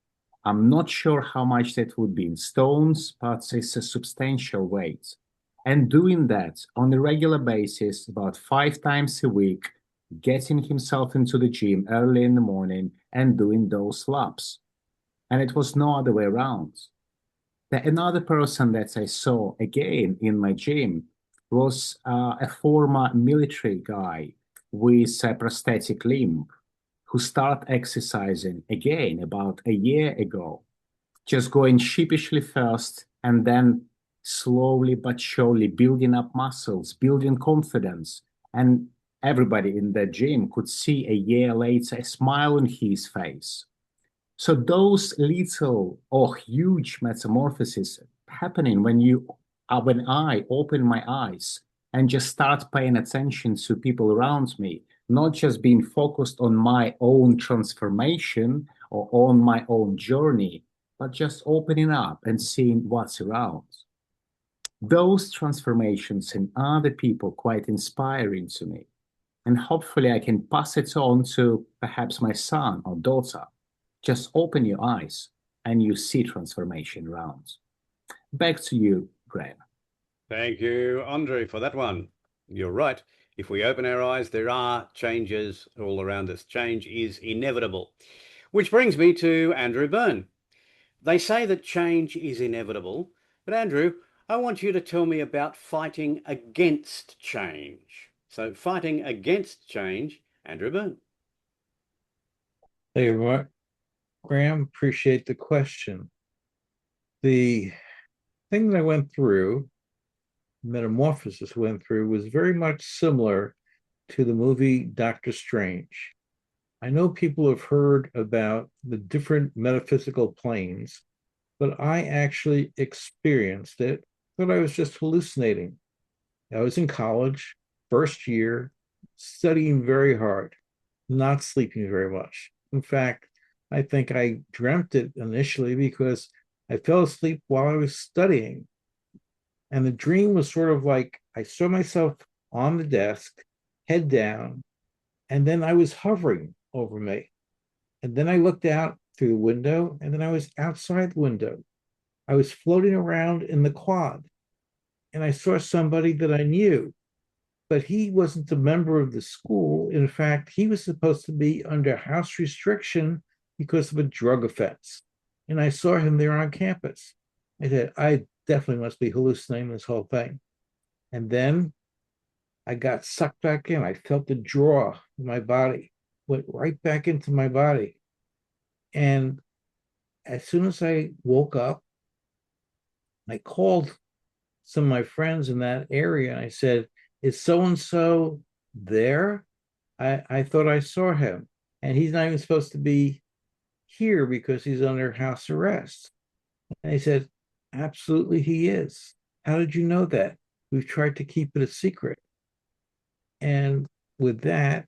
I'm not sure how much that would be in stones, but it's a substantial weight. and doing that on a regular basis, about 5 times a week, getting himself into the gym early in the morning and doing those laps. And it was no other way around. Another person that I saw again in my gym was a former military guy with a prosthetic limb who started exercising again about a year ago, just going sheepishly first and then slowly but surely building up muscles, building confidence. And everybody in the gym could see a year later a smile on his face. So those little or huge metamorphoses happening when I open my eyes and just start paying attention to people around me, not just being focused on my own transformation or on my own journey, but just opening up and seeing what's around. Those transformations in other people quite inspiring to me. And hopefully I can pass it on to perhaps my son or daughter. Just open your eyes and you see transformation around. Back to you, Graham. Thank you, Andre, for that one. You're right. If we open our eyes, there are changes all around us. Change is inevitable. Which brings me to Andrew Byrne. They say that change is inevitable, but Andrew, I want you to tell me about fighting against change. So fighting against change, Andrew Byrne. Thank you, Graham. Appreciate the question. The thing that I went through, metamorphosis went through, was very much similar to the movie Doctor Strange. I know people have heard about the different metaphysical planes, but I actually experienced it, but I was just hallucinating. I was in college, first year, studying very hard, not sleeping very much. In fact, I think I dreamt it initially because I fell asleep while I was studying. And the dream was sort of like I saw myself on the desk, head down, and then I was hovering over me. And then I looked out through the window, and then I was outside the window. I was floating around in the quad, and I saw somebody that I knew, but he wasn't a member of the school. In fact, he was supposed to be under house restriction because of a drug offense. And I saw him there on campus. I said, I definitely must be hallucinating this whole thing. And then I got sucked back in. I felt the draw in my body, went right back into my body. And as soon as I woke up, I called some of my friends in that area and I said, is so-and-so there? I thought I saw him. And he's not even supposed to be here because he's under house arrest. And they said, absolutely he is. How did you know that? We've tried to keep it a secret. And with that,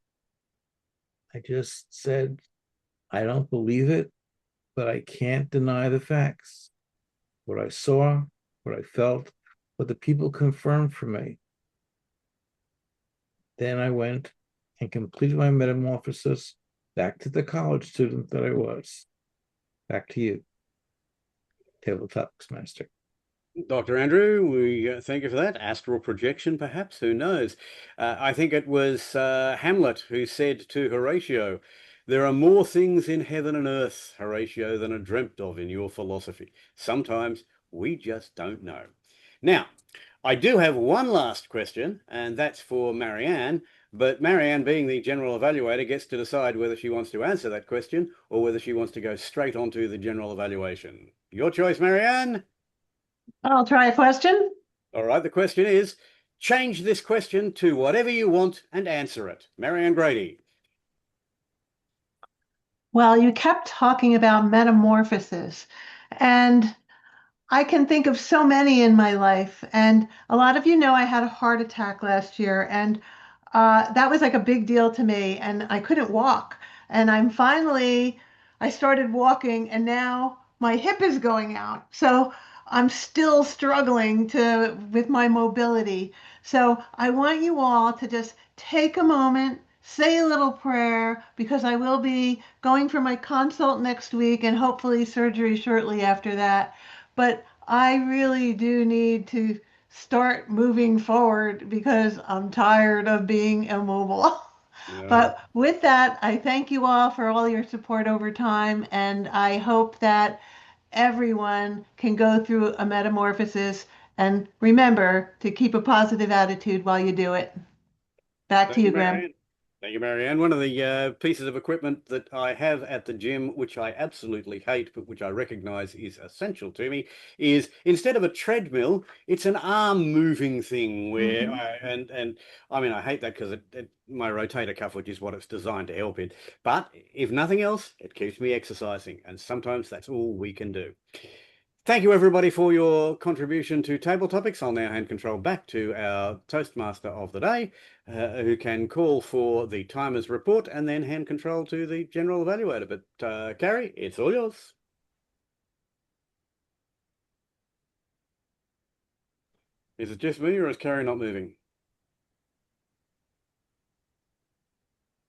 I just said, I don't believe it, but I can't deny the facts. What I saw, what I felt, what the people confirmed for me. Then I went and completed my metamorphosis back to the college student that I was. Back to you, Table Topics Master. Dr. Andrew, we thank you for that. Astral projection, perhaps, who knows? I think it was Hamlet who said to Horatio, there are more things in heaven and earth, Horatio, than are dreamt of in your philosophy. Sometimes we just don't know. Now, I do have one last question, and that's for Marianne. But Marianne, being the general evaluator, gets to decide whether she wants to answer that question or whether she wants to go straight on to the general evaluation. Your choice, Marianne. I'll try a question. All right, the question is, change this question to whatever you want and answer it. Marianne Grady. Well, you kept talking about metamorphosis, and I can think of so many in my life. And a lot of you know I had a heart attack last year, and that was like a big deal to me, and I couldn't walk. And I started walking, and now my hip is going out. So I'm still struggling with my mobility. So I want you all to just take a moment, say a little prayer, because I will be going for my consult next week and hopefully surgery shortly after that. But I really do need to start moving forward because I'm tired of being immobile. Yeah. But with that, I thank you all for all your support over time, and I hope that everyone can go through a metamorphosis, and remember to keep a positive attitude while you do it. Back to you, Graham. Thank you, Marianne. One of the pieces of equipment that I have at the gym, which I absolutely hate, but which I recognize is essential to me, is instead of a treadmill, it's an arm moving thing where, and I mean, I hate that because my rotator cuff, which is what it's designed to help in. But if nothing else, it keeps me exercising. And sometimes that's all we can do. Thank you, everybody, for your contribution to Table Topics. I'll now hand control back to our Toastmaster of the day, who can call for the timers report and then hand control to the general evaluator. But Carrie, it's all yours. Is it just me or is Carrie not moving?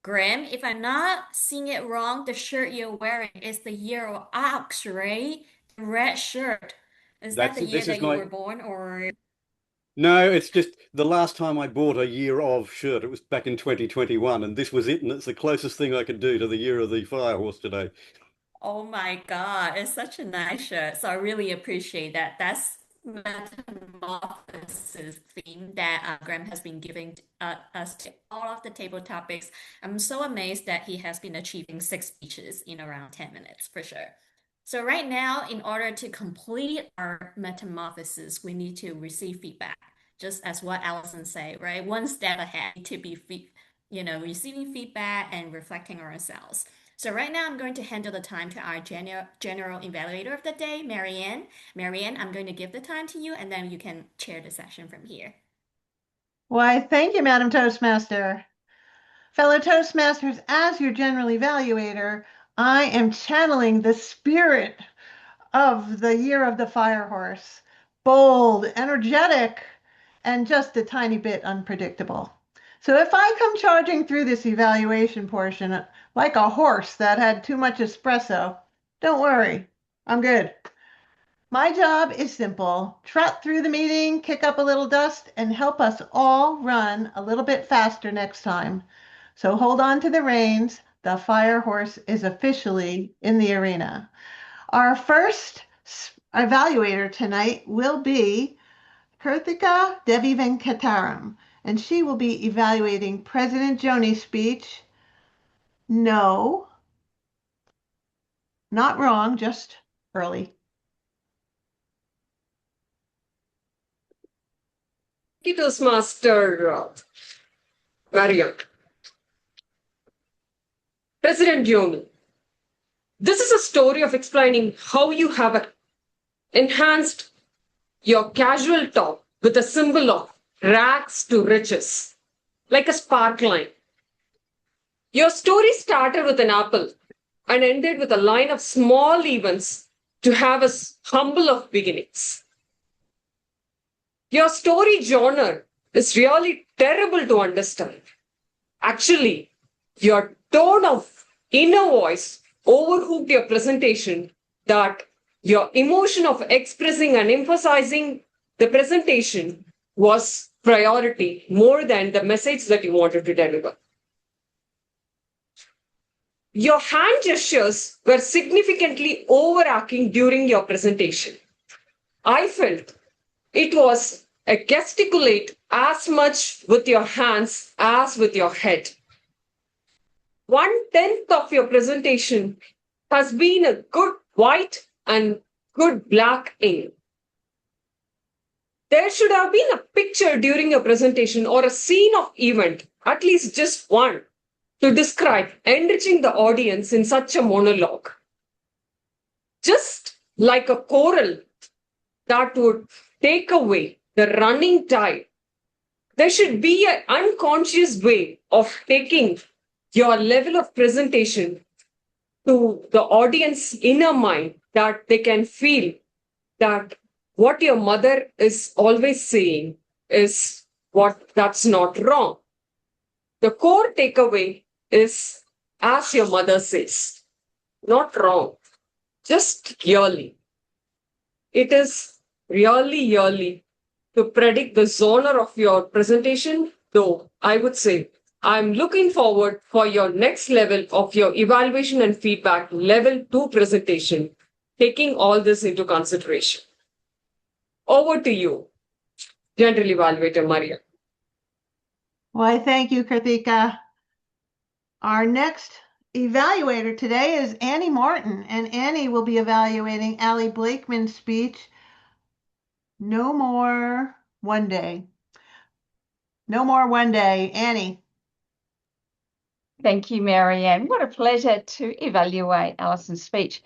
Graham, if I'm not seeing it wrong, the shirt you're wearing is the year of ox, right? The red shirt. Is that the year that you were born, or? No, it's just the last time I bought a year of shirt, it was back in 2021, and this was it, and it's the closest thing I could do to the year of the Firehorse today. Oh my God, it's such a nice shirt. So I really appreciate that. That's metamorphosis theme that Graham has been giving us to all of the table topics. I'm so amazed that he has been achieving 6 speeches in around 10 minutes for sure. So right now, in order to complete our metamorphosis, we need to receive feedback, just as what Allison said, right? One step ahead to be, receiving feedback and reflecting on ourselves. So right now, I'm going to handle the time to our general evaluator of the day, Marianne. Marianne, I'm going to give the time to you, and then you can chair the session from here. Why, thank you, Madam Toastmaster. Fellow Toastmasters, as your general evaluator, I am channeling the spirit of the year of the Firehorse. Bold, energetic, and just a tiny bit unpredictable. So if I come charging through this evaluation portion like a horse that had too much espresso, don't worry, I'm good. My job is simple. Trot through the meeting, kick up a little dust, and help us all run a little bit faster next time. So hold on to the reins. The Firehorse is officially in the arena. Our first evaluator tonight will be Karthika Devi Venkataram, and she will be evaluating President Joni's speech. No, not wrong, just early. Toastmaster Marianne. President Joni, this is a story of explaining how you have enhanced your casual talk with a symbol of rags to riches, like a sparkline. Your story started with an apple and ended with a line of small events to have us humble of beginnings. Your story genre is really terrible to understand. Actually, your tone of inner voice overhooked your presentation that your emotion of expressing and emphasizing the presentation was priority more than the message that you wanted to deliver. Your hand gestures were significantly overarching during your presentation. I felt it was a gesticulate as much with your hands as with your head. 1/10 of your presentation has been a good white and good black ink. There should have been a picture during your presentation or a scene of event, at least just one, to describe enriching the audience in such a monologue. Just like a choral that would take away the running tide, there should be an unconscious way of taking your level of presentation to the audience inner mind that they can feel that what your mother is always saying is that's not wrong. The core takeaway is as your mother says, not wrong, just yearly. It is really to predict the genre of your presentation, though I would say I'm looking forward for your next level of your evaluation and feedback level 2 presentation, taking all this into consideration. Over to you, General Evaluator Maria. Why, thank you, Karthika. Our next evaluator today is Annie Martin, and Annie will be evaluating Allie Blakeman's speech, No More One Day. No More One Day. Annie. Thank you, Marianne. What a pleasure to evaluate Alison's speech.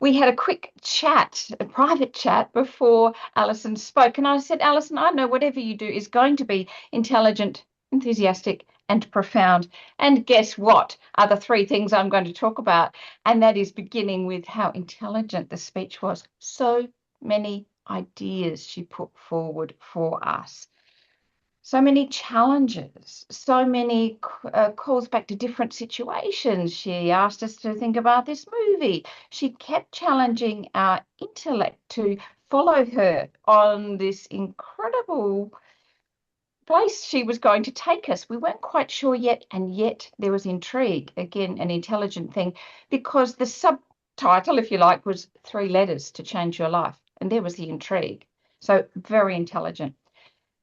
We had a quick chat, a private chat before Alison spoke. And I said, Alison, I know whatever you do is going to be intelligent, enthusiastic, and profound. And guess what are the three things I'm going to talk about? And that is beginning with how intelligent the speech was. So many ideas she put forward for us. So many challenges, so many calls back to different situations. She asked us to think about this movie. She kept challenging our intellect to follow her on this incredible place she was going to take us. We weren't quite sure yet, and yet there was intrigue. Again, an intelligent thing, because the subtitle, if you like, was 3 letters to change your life. And there was the intrigue. So very intelligent.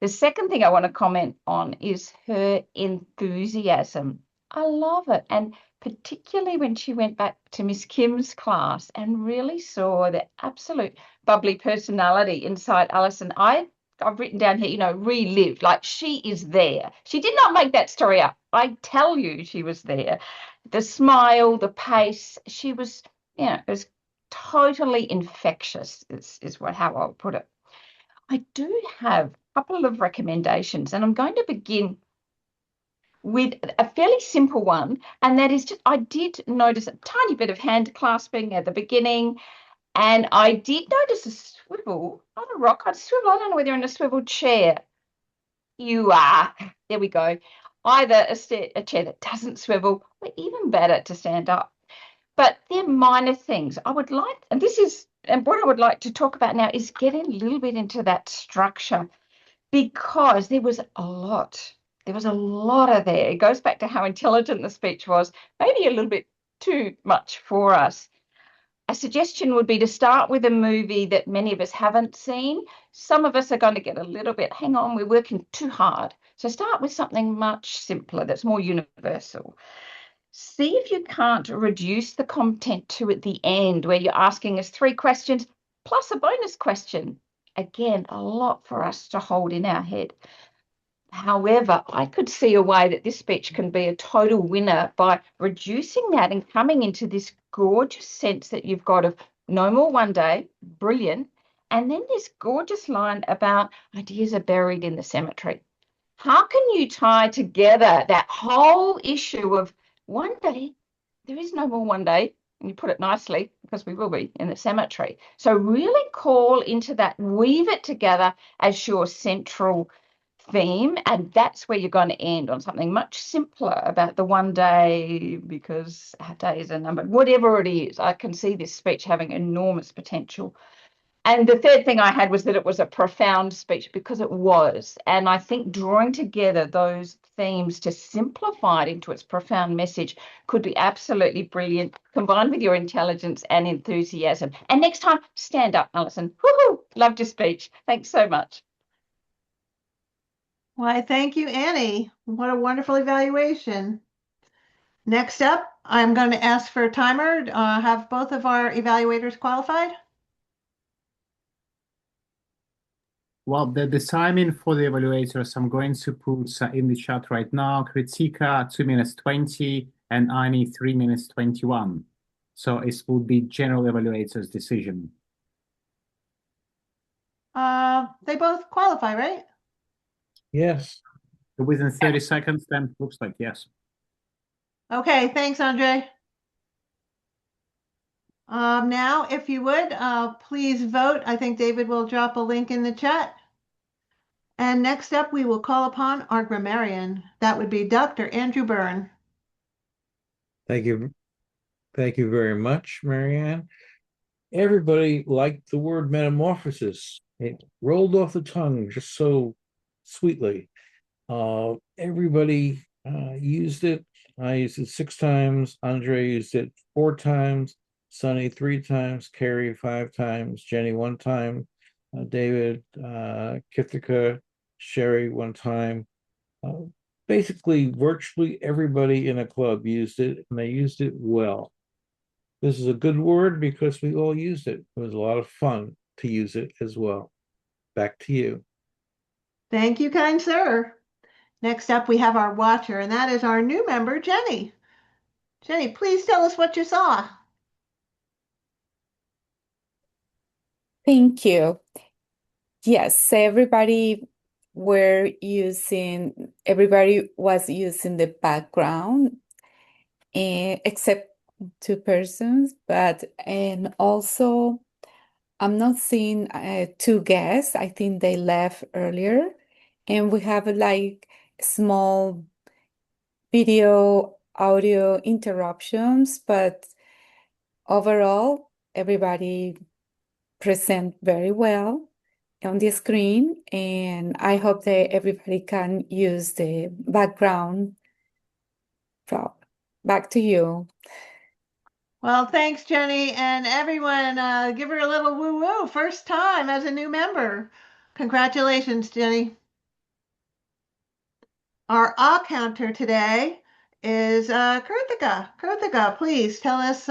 The second thing I want to comment on is her enthusiasm. I love it. And particularly when she went back to Miss Kim's class and really saw the absolute bubbly personality inside Alison. I've written down here, relived, like she is there. She did not make that story up. I tell you, she was there. The smile, the pace, she was, it was totally infectious, is how I'll put it. I do have a couple of recommendations, and I'm going to begin with a fairly simple one, and that is I did notice a tiny bit of hand clasping at the beginning, and I did notice a swivel, not a rock, a swivel. I don't know whether you're in a swivel chair. You are. There we go. Either a chair that doesn't swivel, or even better, to stand up. But they're minor things. I would like, and what I would like to talk about now is getting a little bit into that structure, because there was a lot. There was a lot of there. It goes back to how intelligent the speech was, maybe a little bit too much for us. A suggestion would be to start with a movie that many of us haven't seen. Some of us are going to get a little bit, hang on, we're working too hard. So start with something much simpler that's more universal. See if you can't reduce the content to at the end, where you're asking us 3 questions plus a bonus question. Again, a lot for us to hold in our head. However, I could see a way that this speech can be a total winner by reducing that and coming into this gorgeous sense that you've got of no more one day, brilliant, and then this gorgeous line about ideas are buried in the cemetery. How can you tie together that whole issue of one day, there is no more one day, and you put it nicely, because we will be in the cemetery. So really call into that, weave it together as your central theme, and that's where you're going to end on something much simpler about the one day, because our days are numbered. Whatever it is, I can see this speech having enormous potential. And the third thing I had was that it was a profound speech, because it was. And I think drawing together those themes to simplify it into its profound message could be absolutely brilliant, combined with your intelligence and enthusiasm. And next time, stand up, Alison. Woohoo! Loved your speech. Thanks so much. Why, thank you, Annie. What a wonderful evaluation. Next up, I'm going to ask for a timer. Have both of our evaluators qualified? Well, the timing for the evaluators, I'm going to put in the chat right now. Kritika, 2 minutes 20, and Annie, 3 minutes 21. So it will be general evaluator's decision. They both qualify, right? Yes. Within 30 seconds, then looks like yes. Okay, thanks, Andre. Now, if you would, please vote. I think David will drop a link in the chat. And next up, we will call upon our grammarian. That would be Dr. Andrew Byrne. Thank you. Thank you very much, Marianne. Everybody liked the word metamorphosis. It rolled off the tongue just so sweetly. Everybody used it. I used it 6 times. Andre used it 4 times. Sunny 3 times. Carrie 5 times. Jenny 1 time. David, Kithika, Sherry 1 time. Basically, virtually everybody in a club used it, and they used it well. This is a good word because we all used it. It was a lot of fun to use it as well. Back to you. Thank you, kind sir. Next up, we have our watcher, and that is our new member, Jenny. Jenny, please tell us what you saw. Thank you. Yes, everybody was using the background, except 2 persons, and also I'm not seeing 2 guests. I think they left earlier, and we have like small video, audio interruptions, but overall, everybody present very well on the screen, and I hope that everybody can use the background. So, back to you. Well, thanks, Jenny, and everyone, give her a little woo-woo. First time as a new member. Congratulations, Jenny. Our counter today is Karthika. Karthika, please tell us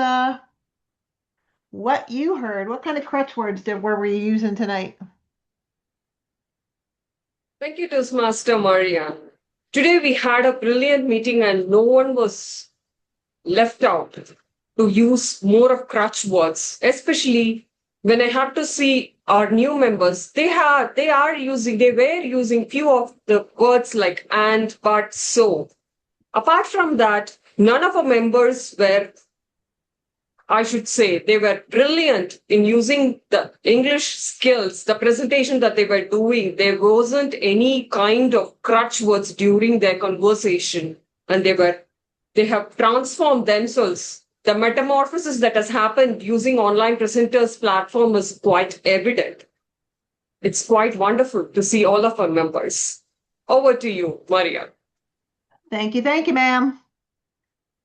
what you heard. What kind of crutch words were we using tonight? Thank you, Toastmaster Maria. Today we had a brilliant meeting and no one was left out to use more of crutch words, especially when I have to see our new members. They were using few of the words like and, but, so. Apart from that, none of our members were, I should say, they were brilliant in using the English skills, the presentation that they were doing. There wasn't any kind of crutch words during their conversation, and they have transformed themselves. The metamorphosis that has happened using online presenters platform is quite evident. It's quite wonderful to see all of our members. Over to you, Maria. Thank you, ma'am.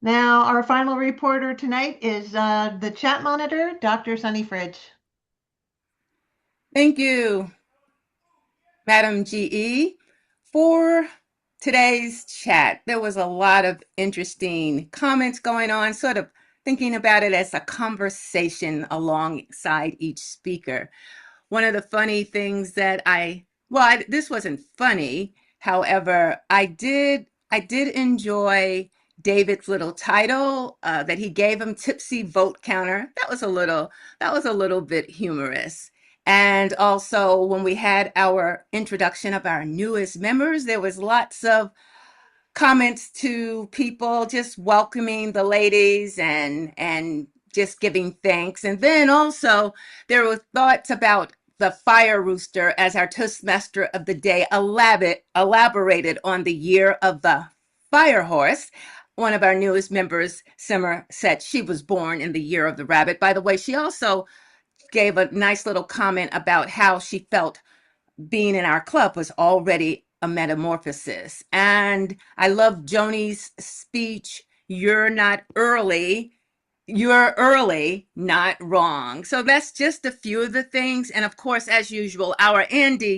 Now, our final reporter tonight is the chat monitor, Dr. Sunny Fridge. Thank you, Madam GE. For today's chat, there was a lot of interesting comments going on, sort of thinking about it as a conversation alongside each speaker. One of the funny things that this wasn't funny. However, I did enjoy David's little title that he gave him, Tipsy Vote Counter. That was a little bit humorous. And also when we had our introduction of our newest members, there was lots of comments to people just welcoming the ladies and just giving thanks. And then also there were thoughts about the fire rooster as our Toastmaster of the day elaborated on the year of the fire horse. One of our newest members, Simmer, said she was born in the year of the rabbit. By the way, she also gave a nice little comment about how she felt being in our club was already a metamorphosis. And I love Joni's speech, you're early, not wrong. So that's just a few of the things. And of course, as usual, our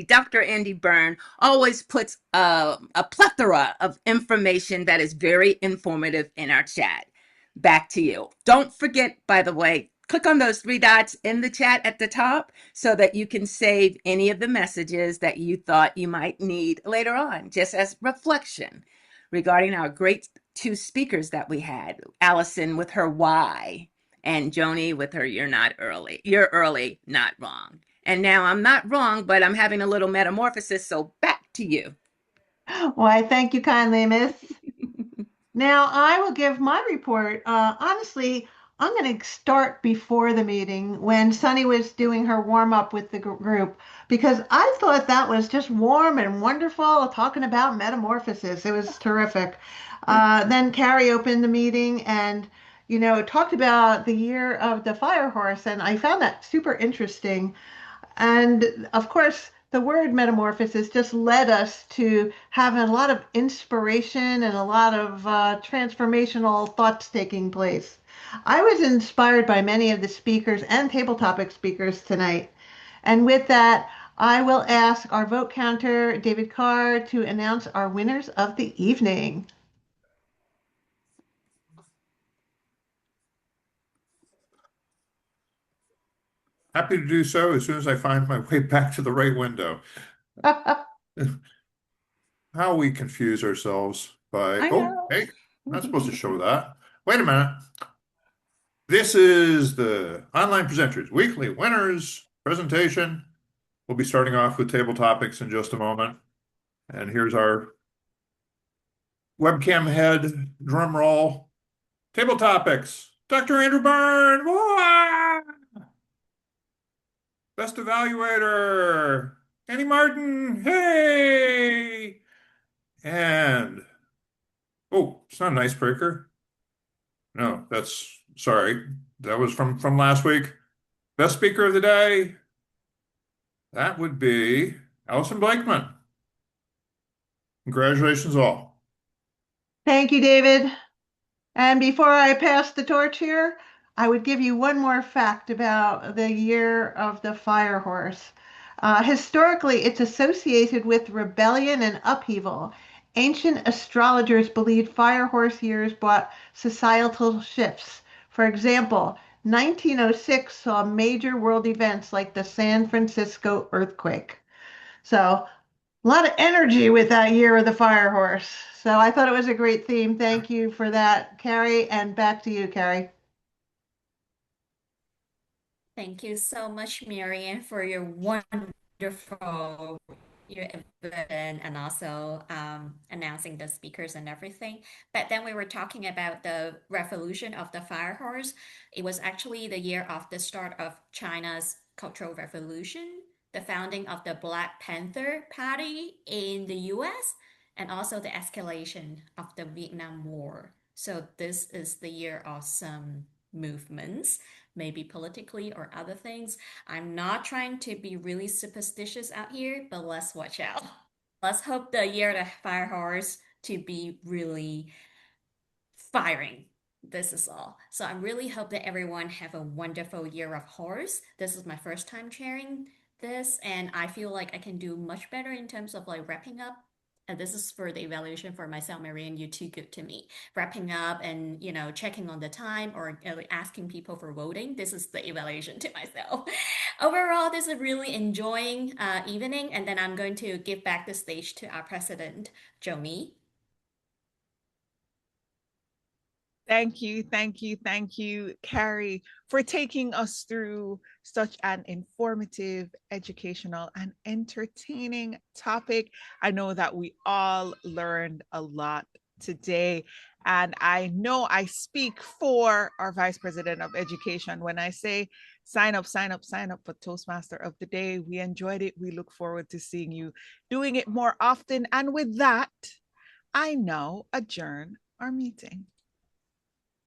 Dr. Andy Byrne, always puts a plethora of information that is very informative in our chat. Back to you. Don't forget, by the way, click on those 3 dots in the chat at the top so that you can save any of the messages that you thought you might need later on, just as reflection regarding our great 2 speakers that we had, Allison with her why, and Joni with her you're early, not wrong. And now I'm not wrong, but I'm having a little metamorphosis, so back to you. Why, thank you kindly, miss. Now, I will give my report. Honestly, I'm going to start before the meeting when Sunny was doing her warm-up with the group, because I thought that was just warm and wonderful, talking about metamorphosis. It was terrific. Then Carrie opened the meeting, and talked about the year of the fire horse, and I found that super interesting. And of course, the word metamorphosis just led us to having a lot of inspiration and a lot of transformational thoughts taking place. I was inspired by many of the speakers and table topic speakers tonight. And with that, I will ask our vote counter, David Carr, to announce our winners of the evening. Happy to do so as soon as I find my way back to the right window. How we confuse ourselves by, hey, I'm not supposed to show that. Wait a minute. This is the Online Presenters Weekly Winners presentation. We'll be starting off with table topics in just a moment. And here's our webcam head, drum roll. Table topics. Dr. Andrew Byrne. Whoa! Best evaluator. Annie Martin. Hey! And, oh, it's not an icebreaker. No, that's, sorry. That was from last week. Best speaker of the day. That would be Allison Blakeman. Congratulations all. Thank you, David. And before I pass the torch here, I would give you one more fact about the year of the fire horse. Historically, it's associated with rebellion and upheaval. Ancient astrologers believed fire horse years brought societal shifts. For example, 1906 saw major world events like the San Francisco earthquake. So a lot of energy with that year of the fire horse. So I thought it was a great theme. Thank you for that, Carrie. And back to you, Carrie. Thank you so much, Marianne, for your wonderful event and also announcing the speakers and everything. But then we were talking about the revolution of the fire horse. It was actually the year of the start of China's Cultural Revolution, the founding of the Black Panther Party in the US, and also the escalation of the Vietnam War. So this is the year of some movements, maybe politically or other things. I'm not trying to be really superstitious out here, but let's watch out. Let's hope the year of the fire horse to be really firing. This is all. So I really hope that everyone have a wonderful year of horse. This is my first time sharing this, and I feel like I can do much better in terms of like wrapping up. And this is for the evaluation for myself, Marianne. You're too good to me. Wrapping up and checking on the time or asking people for voting. This is the evaluation to myself. Overall, this is really enjoying evening, and then I'm going to give back the stage to our president, Jomi. Thank you, thank you, thank you, Carrie, for taking us through such an informative, educational, and entertaining topic. I know that we all learned a lot today. And I know I speak for our Vice President of Education when I say, sign up, sign up, sign up for Toastmaster of the Day. We enjoyed it. We look forward to seeing you doing it more often. And with that, I now adjourn our meeting.